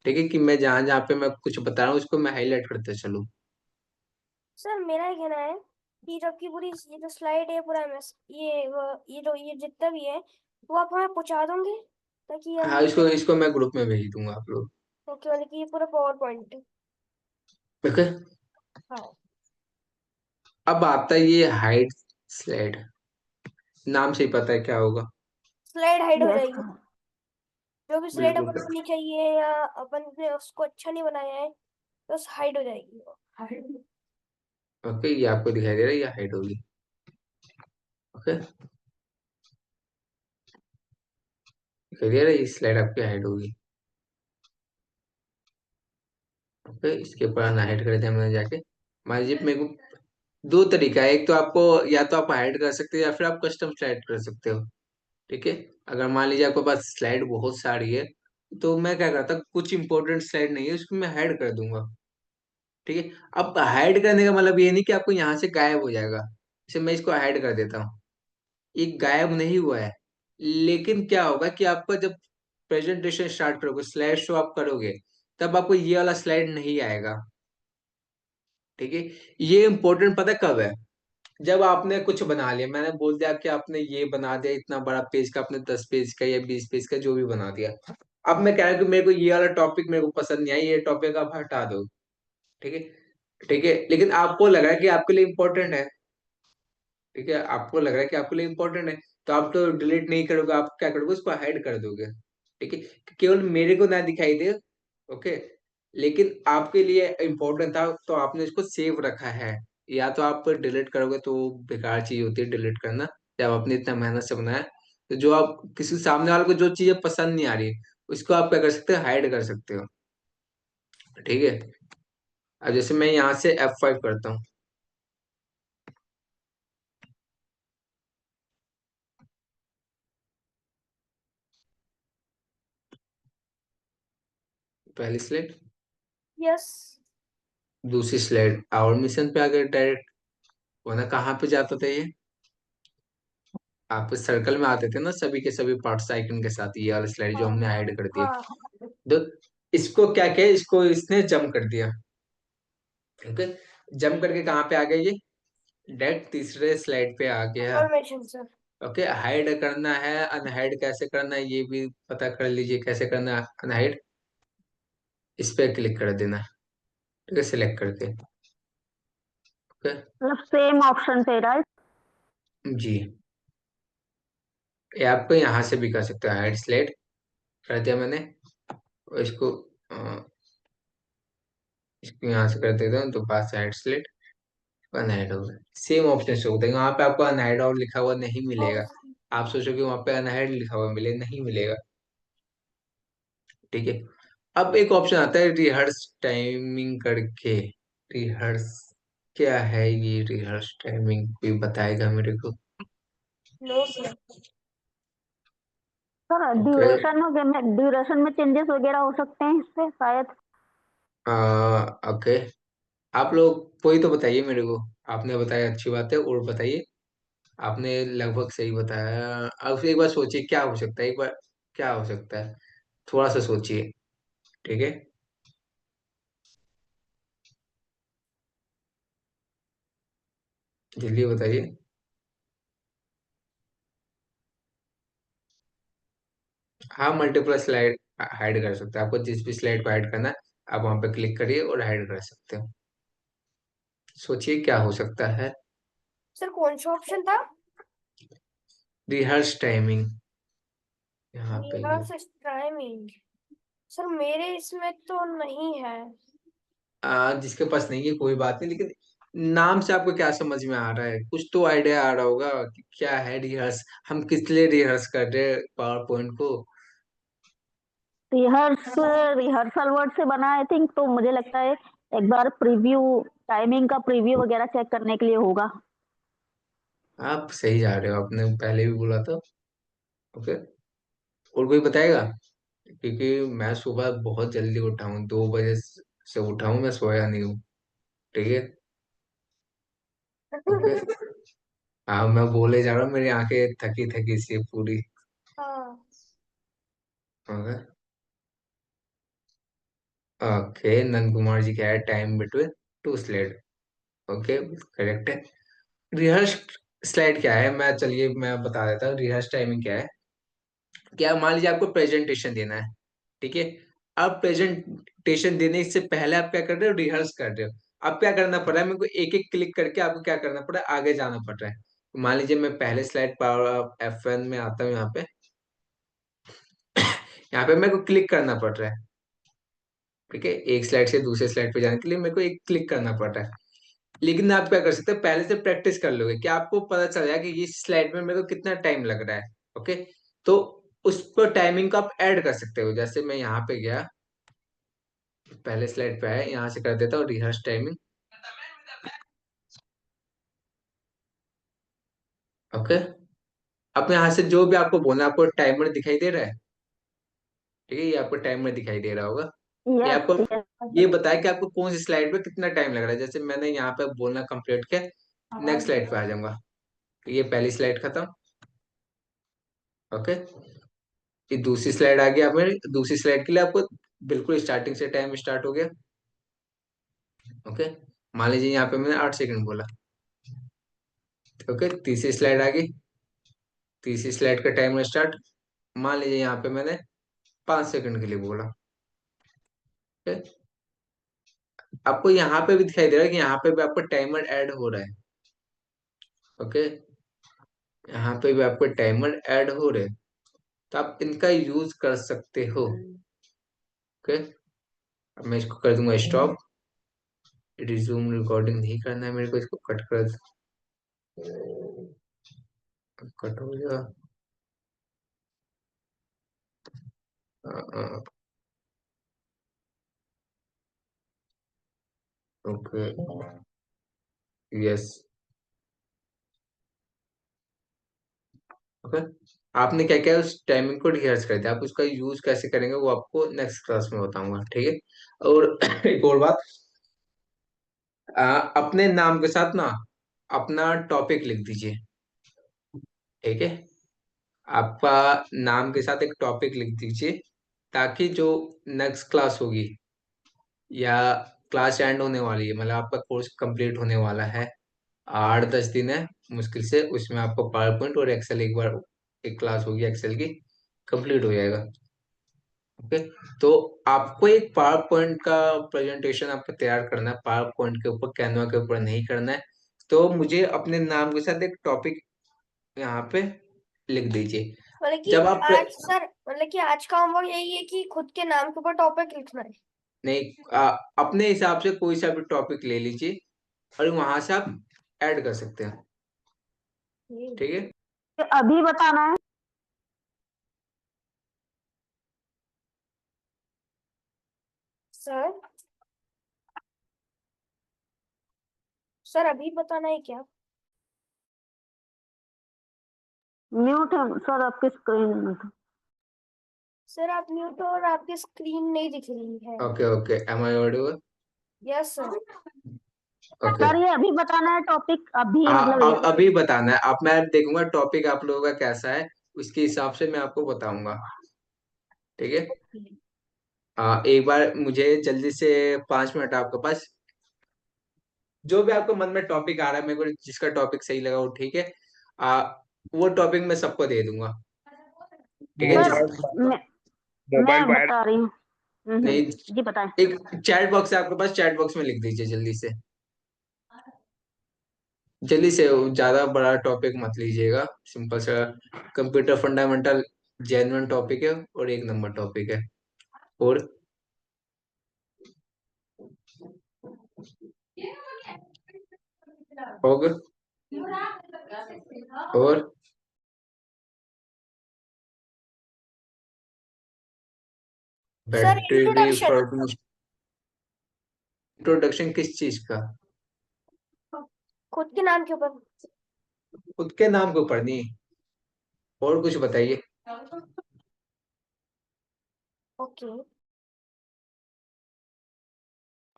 ठीक है, कि मैं जहाँ जहाँ पे मैं कुछ बता रहा हूँ उसको मैं हाईलाइट करते चलूँ। सर मेरा ये कहना है कि जबकि पूरी ये जो स्लाइड है पूरा MS ये जितना भी है वो आप हमें पहुंचा दोगे ताकि हाँ, हम इसको इसको मैं ग्रुप में भेज दूंगा आप लोग। ओके मतलब कि ये पूरा पावर पॉइंट। ओके, हाँ अब आता है ये हाइट स्लाइड। नाम से ही पता है क्या होगा। स्लाइड हाइड हो यस जाएगी। जो भी स्लाइड बिल्कुल। अपन को नहीं चाहिए या अपन ने उसको अच्छा नहीं बनाया है तो हाइड हो जाएगी वो हाइड। ओके, ये आपको दिखाई दे रहा है, ये हाइट होगी। ओके, दिखाई दे रहा है, ये स्लाइड आपकी हाइट होगी। ओके, इसके ऊपर हाइड कर दिया मैंने जाके। मान लीजिए मेरे को दो तरीका है, एक तो आपको, या तो आप हाइड कर सकते हो या फिर आप कस्टम स्लाइड कर सकते हो। ठीक है, अगर मान लीजिए आपके पास स्लाइड बहुत सारी है, तो मैं क्या करता, कुछ इंपॉर्टेंट स्लाइड नहीं है उसको मैं हाइड कर दूंगा। ठीक है, अब हाइड करने का मतलब ये नहीं कि आपको यहाँ से गायब हो जाएगा। जैसे मैं इसको हाइड कर देता हूँ, ये गायब नहीं हुआ है। लेकिन क्या होगा कि आपका जब प्रेजेंटेशन स्टार्ट करोगे, स्लाइड शो आप करोगे, तब आपको ये वाला स्लाइड नहीं आएगा। ठीक है, ये इंपॉर्टेंट पता है कब है, जब आपने कुछ बना लिया, मैंने बोल दिया कि आपने ये बना दिया इतना बड़ा पेज का, आपने 10 पेज का या 20 पेज का जो भी बना दिया। अब मैं कह रहा हूं कि मेरे को ये वाला टॉपिक मेरे को पसंद नहीं आया, ये टॉपिक आप हटा दो। ठीक है, ठीक है, लेकिन आपको लग रहा है कि आपके लिए इंपॉर्टेंट है। ठीक है, आपको लग रहा है कि आपके लिए इंपॉर्टेंट है, तो आप तो डिलीट नहीं करोगे, आप क्या करोगे, उसको हाइड कर दोगे। ठीक है, केवल मेरे को ना दिखाई दे। ओके, लेकिन आपके लिए इम्पोर्टेंट था तो आपने इसको सेव रखा है। या तो आप डिलीट करोगे तो बेकार चीज होती है डिलीट करना, जब आपने इतना मेहनत से बनाया। तो जो आप किसी सामने वाले को जो चीजें पसंद नहीं आ रही, उसको आप क्या कर सकते हो, हाइड कर सकते हो। ठीक है, अब जैसे मैं यहाँ से F5 करता हूँ, पहली स्लाइड, यस दूसरी स्लाइड आवर मिशन पे आ गए डायरेक्ट। वरना कहाँ पे जाता था ये, आप सर्कल में आते थे ना सभी के सभी पार्ट्स आइकन के साथ, ये वाला स्लाइड जो हाँ हमने हाइड कर दिया। हाँ तो इसको क्या किया, इसको इसने जम कर दिया। ओके, जम करके कहाँ पे आ गया ये, डायरेक्ट तीसरे स्लाइड पे आ गया। Information sir. ओके, हाइड करना है, अनहाइड कैसे करना है ये भी पता कर लीजिए, कैसे करना है अनहाइड। इस पे क्लिक कर देना। ठीक है, सिलेक्ट करके। ओके, मतलब सेम ऑप्शन थे राइट। जी, ये आपको यहाँ से भी कर सकते हो, हाइड स्लाइड कर दिया मैंने। और इसको यहाँ से कर देता हूँ तो पास हाइड स्लाइड, अनहाइड होगा। सेम ऑप्शन शो होता है, वहां पे आपको अनहाइड और लिखा हुआ नहीं मिलेगा। आप सोचोगे वहां पे अनहाइड लिखा हुआ मिले, नहीं मिलेगा। ठीक है, अब एक ऑप्शन आता है रिहर्स टाइमिंग करके। रिहर्स क्या है, ये रिहर्स टाइमिंग कोई बताएगा मेरे को। No sir. Sir okay, duration में चेंजेस वगैरह हो सकते हैं इससे शायद। ओके, आप लोग कोई तो बताइए मेरे को। आपने बताया अच्छी बात है, और बताइए। आपने लगभग सही बताया। अब एक बार सोचिए क्या हो सकता है, एक बार क्या हो सकता है, थोड़ा सा सोचिए। ठीक है, जल्दी बताइए। हाँ, मल्टीपल स्लाइड हाइड कर सकते हैं, आपको जिस भी स्लाइड को हाइड करना है आप वहां पे क्लिक करिए और हाइड कर सकते हो। सोचिए क्या हो सकता है। सर कौन सा ऑप्शन था? रिहर्स टाइमिंग, यहाँ पे मेरा ये। टाइमिंग सर मेरे इसमें तो नहीं है। जिसके पास नहीं है कोई बात नहीं, लेकिन नाम से आपको क्या समझ में आ रहा है, कुछ तो आइडिया आ रहा होगा कि क्या है रिहर्स, हम किस लिए रिहर्स कर रहे हैं पावर पॉइंट को। रिहर्सल वर्ड से बना आई थिंक, तो मुझे लगता है एक बार प्रीव्यू टाइमिंग का प्रीव्यू वगैरह चेक करने के लिए होगा। आप सही जा रहे हो, आपने पहले भी बोला था। ओके, और कोई बताएगा? क्योंकि मैं सुबह बहुत जल्दी उठा हूँ, 2 बजे से उठा हूँ, मैं सोया नहीं हूँ। ठीक है। ओके। हाँ, मैं बोले जा रहा हूँ, मेरी आंखें थकी थकी सी है पूरी। हाँ ओके। ओके, नंद कुमार जी क्या है, time between two slate. Okay, correct है। रिहर्स स्लाइड क्या है, मैं चलिए मैं बता देता हूँ रिहर्स टाइमिंग क्या है। क्या, मान लीजिए आपको प्रेजेंटेशन देना है, ठीक है। आप प्रेजेंटेशन देने से पहले आप क्या कर रहे हो, रिहर्स कर रहे हो। अब क्या करना पड़ रहा है, मेरे को एक एक क्लिक करके आपको क्या करना पड़ रहा है, आगे जाना पड़ रहा है। मान लीजिए मैं पहले स्लाइड पावर F1 में आता हूँ, यहाँ पे यहाँ पे मेरे को क्लिक करना पड़ रहा है। ठीक है, एक स्लाइड से दूसरे स्लाइड पे जाने के लिए मेरे को एक क्लिक करना पड़ रहा है। लेकिन आप क्या कर सकते हैं, पहले से प्रैक्टिस कर लोगे, कि आपको पता चल जाएगा कि इस स्लाइड में मेरे को कितना टाइम लग रहा है। ओके, तो उस पर टाइमिंग को आप ऐड कर सकते हो। जैसे मैं यहाँ पे गया, पहले स्लाइड पे आया, यहाँ से कर देता हूँ रिहर्स टाइमिंग। ओके, अब यहाँ से जो भी आपको बोलना है, आपको टाइमर दिखाई दे रहा है। ठीक है, ये आपको टाइमर दिखाई दे रहा होगा। ये यस आपको यस। ये बताया कि आपको कौन सी स्लाइड पे कितना टाइम लग रहा है। जैसे मैंने यहाँ पे बोलना कंप्लीट किया, नेक्स्ट स्लाइड पे आ जाऊंगा। तो ये पहली स्लाइड खत्म। ओके, ये दूसरी स्लाइड आ गया। मेरी दूसरी स्लाइड के लिए आपको बिल्कुल स्टार्टिंग से टाइम स्टार्ट हो गया। ओके, मान लीजिए यहाँ पे मैंने 8 सेकंड बोला। ओके, तीसरी स्लाइड आ गई, तीसरी स्लाइड का टाइमर स्टार्ट। मान लीजिए यहाँ पे मैंने 5 सेकंड के लिए बोला। ओके, आपको यहाँ पे भी दिखाई दे रहा है कि यहाँ पे भी आपको टाइमर ऐड हो रहा है। ओके, यहाँ पे भी आपको टाइमर ऐड हो रहे हैं, तो आप इनका यूज कर सकते हो। ओके, अब मैं इसको कर दूंगा स्टॉप। रिज्यूम रिकॉर्डिंग नहीं करना है मेरे को, इसको कट कर, कट हो गया। Okay, yes. ओके, आपने क्या क्या उस टाइमिंग को रिहर्स कर दिया, आप उसका यूज कैसे करेंगे वो आपको नेक्स्ट क्लास में बताऊंगा। ठीक है, और एक और बात, अपने नाम के साथ ना अपना टॉपिक लिख दीजिए। ठीक है, आपका नाम के साथ एक टॉपिक लिख दीजिए, ताकि जो नेक्स्ट क्लास होगी, या क्लास एंड होने वाली है, मतलब आपका कोर्स कंप्लीट होने वाला है, 8-10 दिन है मुश्किल से, उसमें आपको पावर पॉइंट और एक्सेल एक बार, एक क्लास होगी एक्सेल की, कंप्लीट हो जाएगा। ओके, तो आपको एक पावर पॉइंट का प्रेजेंटेशन आपको तैयार करना है, पावर पॉइंट के ऊपर, कैनवा के ऊपर नहीं करना है। तो मुझे अपने नाम के साथ एक टॉपिक यहाँ पे लिख दीजिए। मतलब कि जब आप आज सर, मतलब कि आज का होमवर्क यही है कि खुद के नाम के ऊपर टॉपिक लिखना है। नहीं, अपने हिसाब से कोई सा भी टॉपिक ले लीजिए, और वहां से आप ऐड कर सकते हैं। ठीक है, तो अभी बताना है। सर, सर अभी बताना है क्या? म्यूट है सर आपकी स्क्रीन में तो। सर आप म्यूट हो और आपकी स्क्रीन नहीं दिख रही है। Okay okay, am I audible? Yes sir. Okay, sir ये अभी बताना है टॉपिक, अभी हाँ, मतलब ये। अब अभी बताना है। अब मैं देखूंगा टॉपिक आप लोगों का कैसा है, उसके हिसाब से मैं आपको बताऊंगा। ठीक है, एक बार मुझे जल्दी से 5 मिनट आपके पास, जो भी आपको मन में टॉपिक आ रहा है, मेरे को जिसका टॉपिक सही लगा वो ठीक है। वो टॉपिक मैं सबको दे दूंगा। ठीक है, सर जिस मैं बता रही हूँ। नहीं, जी बताएं। एक चैट बॉक्स है आपके पास, चैट बॉक्स में लिख दीजिए जल्दी से, जल्दी से। ज्यादा बड़ा टॉपिक मत लीजिएगा, सिंपल सा कंप्यूटर फंडामेंटल जेन्युइन टॉपिक है, और 1 नंबर टॉपिक है। और होगा, और सर बैटरी इंट्रोडक्शन। इंट्रोडक्शन किस चीज का? खुद के नाम के ऊपर। खुद के नाम के ऊपर नहीं, और कुछ बताइए। ओके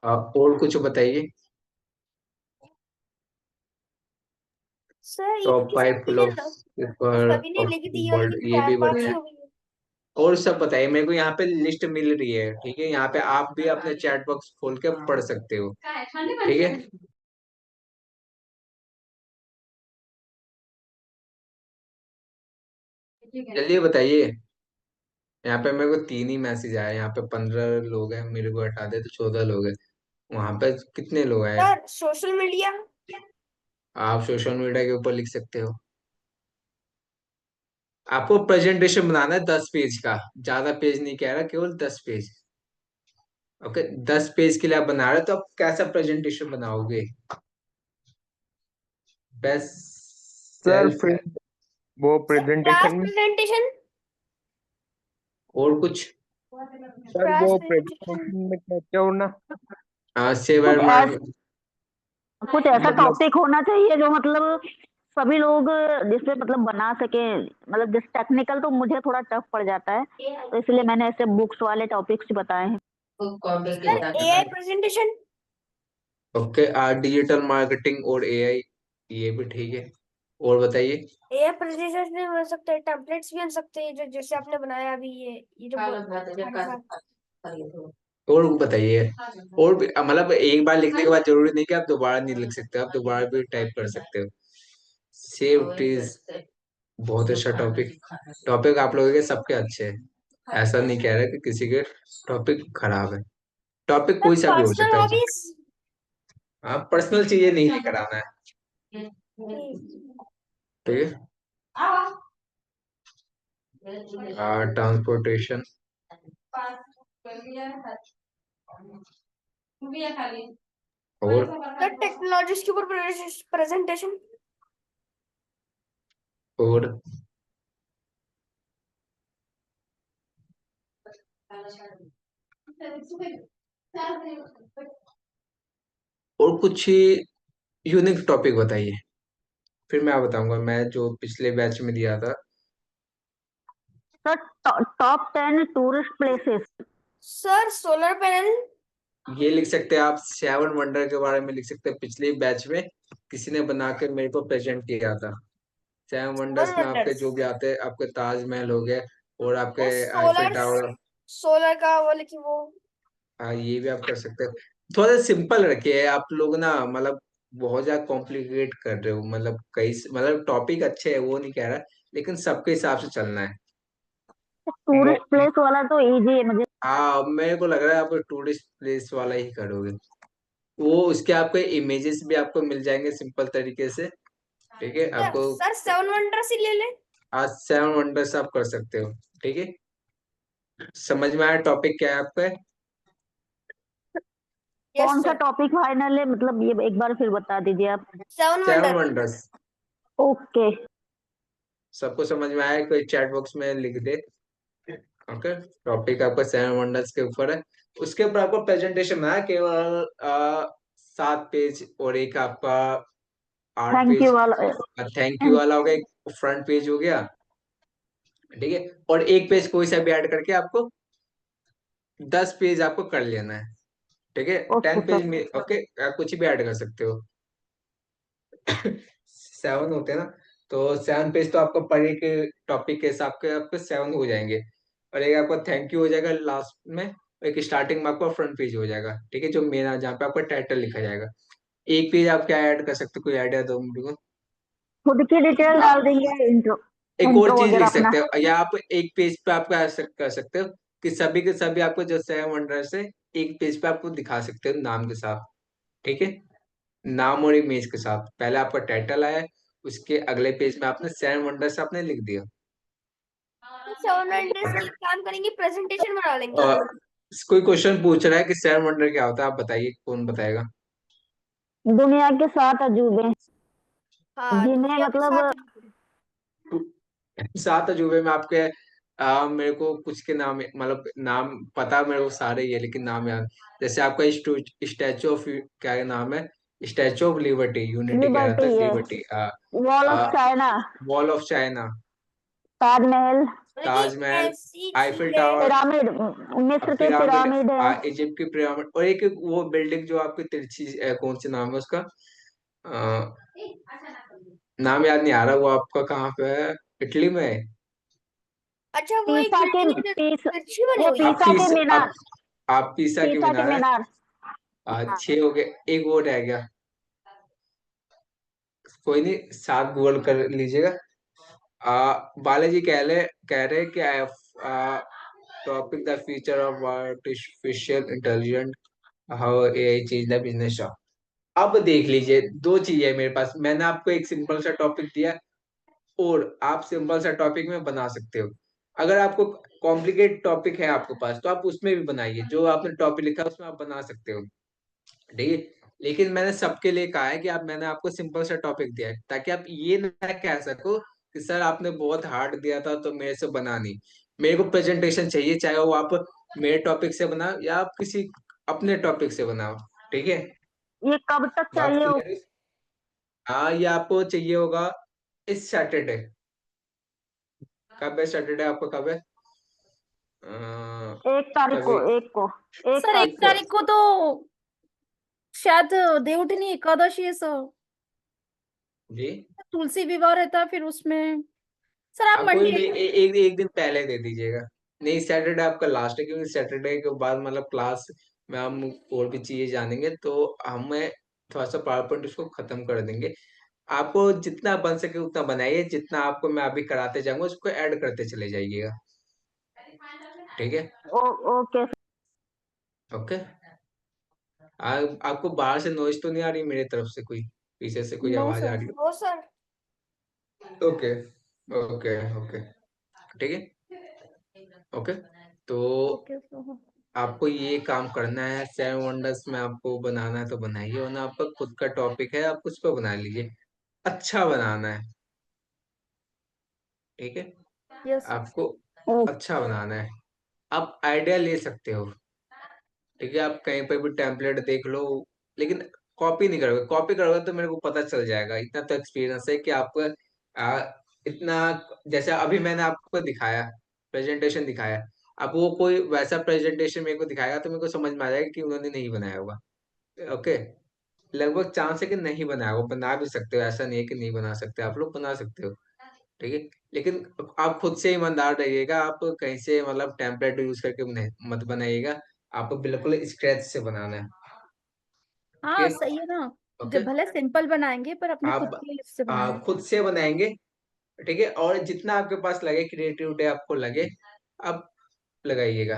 और कुछ बताइए। सर, ये टॉप फाइव फिलोसोफर सभी ने ऑफ लिख दी और वर्ल्ड, लेकिन ये चार भी पांच ही बताया। हो गई है। और सब बताइए मेरे को, यहाँ पे लिस्ट मिल रही है, ठीक है, यहाँ पे आप भी अपने चैट बॉक्स खोल के पढ़ सकते हो, ठीक है। जल्दी बताइए। यहाँ पे मेरे को 3 ही मैसेज आए, यहाँ पे 15 लोग हैं, मेरे को हटा दे तो 14 लोग हैं। वहां पे कितने लोग आए? Sir, social media. आप सोशल मीडिया के ऊपर लिख सकते हो। आपको प्रेजेंटेशन बनाना है 10 पेज का, ज्यादा पेज नहीं कह रहा, केवल 10 पेज। ओके, 10 पेज के लिए आप बना रहे हो, तो आप कैसा प्रेजेंटेशन बनाओगे? Best sir self. फिर वो सर, क्लास प्रेजेंटेशन में, प्रेजेंटेशन। और कुछ? सर क्लास वो प्रेजेंटेशन। प्रेजेंटेशन में क्या होना, सेवर कुछ मार्क। कुछ ऐसा मतलब टॉपिक होना चाहिए जो मतलब सभी लोग जिससे मतलब बना सके। मतलब जिस टेक्निकल तो मुझे थोड़ा टफ पड़ जाता है, तो इसलिए मैंने ऐसे बुक्स वाले टॉपिक्स बताए हैं। Sir, AI presentation. Okay, digital marketing और एआई, ये भी ठीक है। और बताइए। एआई प्रेजेंटेशन भी बन सकते हैं, टेम्पलेट्स भी बन सकते हैं, जो जैसे आपने बनाया अभी ये जो खाना था। और बताइए। और भी मतलब एक बार लिखने के बाद जरूरी नहीं कि आप दोबारा नहीं लिख सकते, आप दोबारा भी टाइप कर सकते हो। सेफ्टी इज बहुत अच्छा टॉपिक। टॉपिक आप लोगों के सबके अच्छे हैं, ऐसा नहीं कह रहा कि किसी के टॉपिक खराब है। टॉपिक सर, कोई सा भी हो पर्सनल सकता है जी। हॉबीज। हाँ, पर्सनल चीजें नहीं कराना है, ठीक है। ट्रांसपोर्टेशन और सर, टेक्नोलॉजीज के ऊपर प्रेजेंटेशन। और और कुछ यूनिक टॉपिक बताइए, फिर मैं बताऊंगा, मैं जो पिछले बैच में दिया था। Sir, top 10 tourist places. Sir, solar panel. ये लिख सकते हैं आप, 7 वंडर के बारे में लिख सकते हैं, पिछले बैच में किसी ने बना के मेरे को प्रेजेंट किया था। 7 वंडर्स में आपके वंडर्स। जो भी आते हैं, आपके ताजमहल हो गए, और आपके वो आईफिल सोलर टावर। सोलर का वो लेकिन वो। हाँ, ये भी आप कर सकते हो। थोड़ा सिंपल रखिए आप लोग ना, मतलब बहुत ज्यादा कॉम्प्लिकेट कर रहे हो, मतलब कई मतलब टॉपिक अच्छे है, वो नहीं कह रहा, लेकिन सबके हिसाब से चलना है। वो टूरिस्ट प्लेस वाला तो इजी है मुझे। हाँ, मेरे को लग रहा है आप टूरिस्ट प्लेस वाला ही करोगे। वो उसके आपको इमेजेस भी आपको मिल जाएंगे सिंपल तरीके से, ठीक है सर, आपको। सर, 7 वंडर्स ही ले ले। आज 7 वंडर्स आप कर सकते हो, ठीक है। समझ में आया टॉपिक क्या है आपका? यस कौन सा सर। टॉपिक फाइनल है, मतलब ये एक बार फिर बता दीजिए आप। Seven 7 wonders. Wonder okay. सबको समझ में आया? कोई चैट बॉक्स में लिख दे। ओके, टॉपिक आपका 7 वंडर्स के ऊपर है। उसके ऊपर आपको प्रेजेंटेशन है केवल 7 पेज, और एक आपका आठ थैंक यू पेज वाला। थैंक यू वाला हो गया, एक फ्रंट पेज हो गया, ठीक है। और एक पेज कोई सा भी ऐड करके आपको 10 पेज आपको कर लेना है, ठीक है। Okay 10 page sir. में ओके, आप कुछ भी ऐड कर सकते हो। 7 होते हैं ना, तो 7 पेज तो आपको पर एक टॉपिक के हिसाब के आपको 7 हो जाएंगे। और एक आपका थैंक यू हो जाएगा लास्ट में, और एक स्टार्टिंग में आपका फ्रंट पेज हो जाएगा, ठीक है, जो मेरा जहाँ पे आपका टाइटल लिखा जाएगा। एक पेज आप क्या ऐड कर सकते हो, कोई आइडिया दो मुझे को। खुद की डिटेल डाल देंगे, इंट्रो एक और इंट्रो चीज वगैरह लिख अपना। सकते हो, या आप एक पेज पे आप कर सकते हो कि सभी के सभी आपको जो 7 वंडर्स है, एक पेज पे आपको दिखा सकते हो नाम के साथ, ठीक है। नाम और इमेज के साथ, पहले आपका टाइटल आया, उसके अगले पेज में आपने 7 वंडर्स आपने लिख दिया। 7 वंडर्स की काम करेंगे, प्रेजेंटेशन बना लेंगे। और कोई क्वेश्चन पूछ रहा है कि 7 वंडर क्या होता है, आप बताइए, कौन बताएगा? दुनिया के 7 अजूबे हाँ, जिन्हें दुनिया के मतलब साथ। 7 अजूबे में आपके मेरे को कुछ के नाम, मतलब नाम पता मेरे को सारे ही है, लेकिन नाम याद। जैसे आपका स्टैचू ऑफ, क्या नाम है, स्टैचू ऑफ लिबर्टी, यूनिटी कह रहा था, लिबर्टी है, liberty. Wall of China, wall of China, Taj Mahal, मतलब कि ताजमहल, ऐसी आईफिल चीजें हैं। टावर, पिरामिड, मिस्र के पिरामिड, पिरामिड है। इजिप्ट की पिरामिड, और एक वो बिल्डिंग जो आपकी तिरछी, कौन सी नाम है उसका, अ, नाम याद नहीं आ रहा, वो आपका कहाँ पे है, इटली में है। अच्छा, वो एक पीसा के बिल्डिंग है जो पीस तिरछी बनी वो हुई है। आप पीसा के पीस मीनार, आप पीसा की पीसा के मीनार है। मीनार। हाँ। 6 हो गए, एक वो रह गया। कोई नहीं, 7 गूगल कर लीजिएगा। बालाजी कह रहे कि topic the future of artificial intelligent, how AI change the business. अब देख लीजिए, दो चीजें है मेरे पास, मैंने आपको एक सिंपल सा टॉपिक दिया, और आप सिंपल सा टॉपिक में बना सकते हो। अगर आपको कॉम्प्लिकेट टॉपिक है आपके पास, तो आप उसमें भी बनाइए, जो आपने टॉपिक लिखा है उसमें आप बना सकते हो, ठीक है। लेकिन मैंने सबके लिए कहा है कि आप, मैंने आपको सिंपल सा टॉपिक दिया है, ताकि आप ये ना कह सको कि सर आपने बहुत हार्ड दिया था तो मेरे से बना नहीं। मेरे को प्रेजेंटेशन चाहिए, चाहे वो आप मेरे टॉपिक से बनाओ या आप किसी अपने टॉपिक से बनाओ, ठीक है। ये कब तक बात चाहिए? क्लियर है? हाँ, ये आपको चाहिए होगा इस सैटरडे। कब है सैटरडे आपको, कब है? अ, 1 तारीख को, अभी एक सर एक तारीख एक को। तारीख को तो शायद देवउठनी एकादशी है सर। जी। तुलसी विवाह रहता है फिर उसमें। सर आप आप कोई मंडे। नहीं, एक दिन पहले दे दीजिएगा। नहीं, सैटरडे आपका लास्ट है, क्योंकि सैटरडे के बाद मतलब क्लास में हम और भी चीजें जानेंगे, तो हमें थोड़ा सा पावर पॉइंट उसको खत्म कर देंगे। आपको जितना बन सके उतना बनाइए, जितना आपको मैं अभी कराते जाऊंगा उसको ऐड करते चले जाइएगा, ठीक है। ओके। ओके। आपको बाहर से नॉइज तो नहीं आ रही मेरी तरफ से, कोई पीछे से कोई नो आवाज आ सर। रही वो सर। है? ओके, ओके, ओके, ठीक है। ओके। तो ओके सर। आपको ये काम करना है, 7 वंडर्स में आपको बनाना है तो बनाइए, वरना आपका खुद का टॉपिक है, आप उस पर बना लीजिए। अच्छा बनाना है, ठीक है। Yes sir. आपको अच्छा बनाना है। आप आइडिया ले सकते हो, ठीक है। आप कहीं पर भी टेम्पलेट देख लो, लेकिन कॉपी नहीं करोगे। कॉपी करोगे तो मेरे को पता चल जाएगा, इतना तो एक्सपीरियंस है कि आपको इतना, जैसे अभी मैंने आपको दिखाया, प्रेजेंटेशन दिखाया। अब वो कोई वैसा प्रेजेंटेशन मेरे को दिखाएगा तो मेरे को समझ में आ जाएगा कि उन्होंने नहीं बनाया होगा। ओके। लगभग चांस है कि नहीं बनाया होगा, बना भी सकते हो, ऐसा नहीं है कि नहीं बना सकते, आप लोग बना सकते हो, ठीक है। लेकिन आप खुद से ईमानदार रहिएगा, आप कहीं से मतलब टेम्पलेट यूज करके मत बनाइएगा। आपको बिल्कुल स्क्रैच से बनाना है, ठीक हाँ है। सही है ना। ओके। जब भले सिंपल बनाएंगे पर अपने खुद आप के लिए से बनाएंगे। खुद से बनाएंगे, ठीक है। और जितना आपके पास लगे, क्रिएटिविटी आपको लगे, आप लगाइएगा।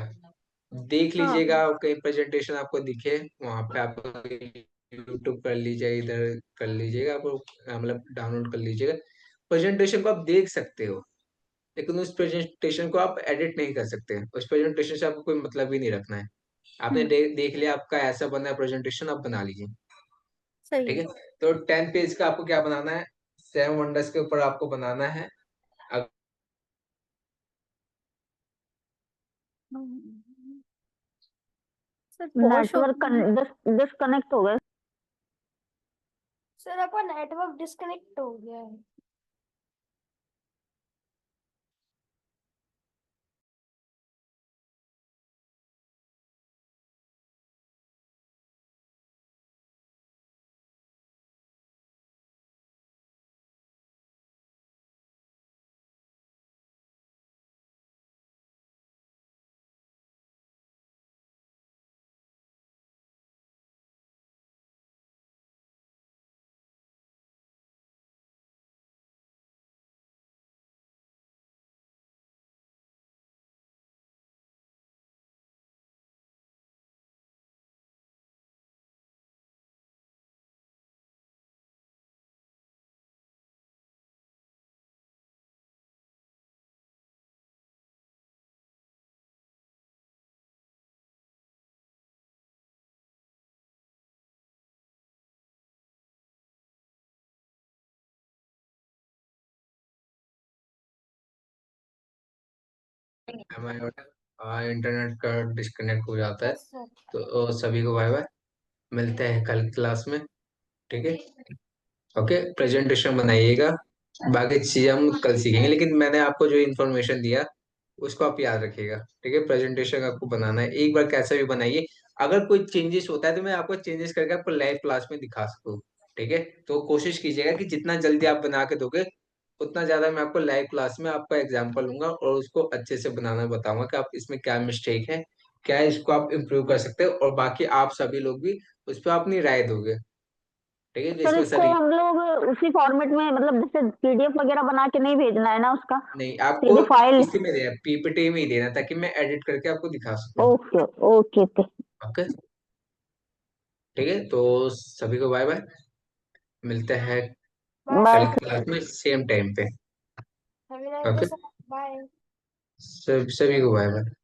देख हाँ लीजिएगा, कहीं प्रेजेंटेशन आपको दिखे वहां पे, आप यूट्यूब कर लीजिए, इधर कर लीजिएगा, आप मतलब डाउनलोड कर लीजिएगा। प्रेजेंटेशन को आप देख सकते हो, लेकिन उस प्रेजेंटेशन को आप एडिट नहीं कर सकते। उस प्रेजेंटेशन से आपको कोई मतलब ही नहीं रखना है। आपने हम्म। देख लिया, आपका ऐसा बना है प्रेजेंटेशन, आप बना लीजिए, सही ठीक है। है। तो 10 पेज का आपको क्या बनाना है, 7 वंडर्स के ऊपर आपको बनाना है। अब हम्म। सर बहुत शौक नेटवर्क है। डिस्कनेक्ट हो गए। सर आपका नेटवर्क डिस्कनेक्ट हो गया है। हमारे इंटरनेट का डिस्कनेक्ट हो जाता है। Yes sir. तो सभी को बाय बाय, मिलते हैं कल क्लास में। ठीक है। ओके, प्रेजेंटेशन बनाइएगा। बाकी चीजें हम कल सीखेंगे, लेकिन मैंने आपको जो इन्फॉर्मेशन दिया उसको आप याद रखिएगा। ठीक है, प्रेजेंटेशन आपको बनाना है, एक बार कैसा भी बनाइए। अगर कोई चेंजेस होता है तो मैं आपको चेंजेस करके आपको लाइव क्लास में दिखा सकूँ। ठीक है, तो कोशिश कीजिएगा कि जितना जल्दी आप बना के दोगे उतना ज्यादा मैं आपको लाइव क्लास में आपका एग्जाम्पल लूंगा और उसको अच्छे से बनाना बताऊंगा कि आप इसमें क्या मिस्टेक है, क्या है, इसको आप इम्प्रूव कर सकते हो, और बाकी आप सभी लोग भी उस पर अपनी राय दोगे। ठीक है, सर जिसमें इसको सर हम लोग उसी फॉर्मेट में मतलब जैसे पीडीएफ वगैरह बना के नहीं भेजना है ना उसका, नहीं, आपको सीधे फाइल? इसी में देना, पीपीटी में ही देना, ताकि मैं एडिट करके आपको दिखा सकूं। Okay okay okay. ओके, ठीक है, तो सभी को बाय बाय, मिलते हैं बाय। कल बाय। की क्लास में सेम टाइम पे। Have a nice day okay, sir. Bye. सभी को बाय बाय।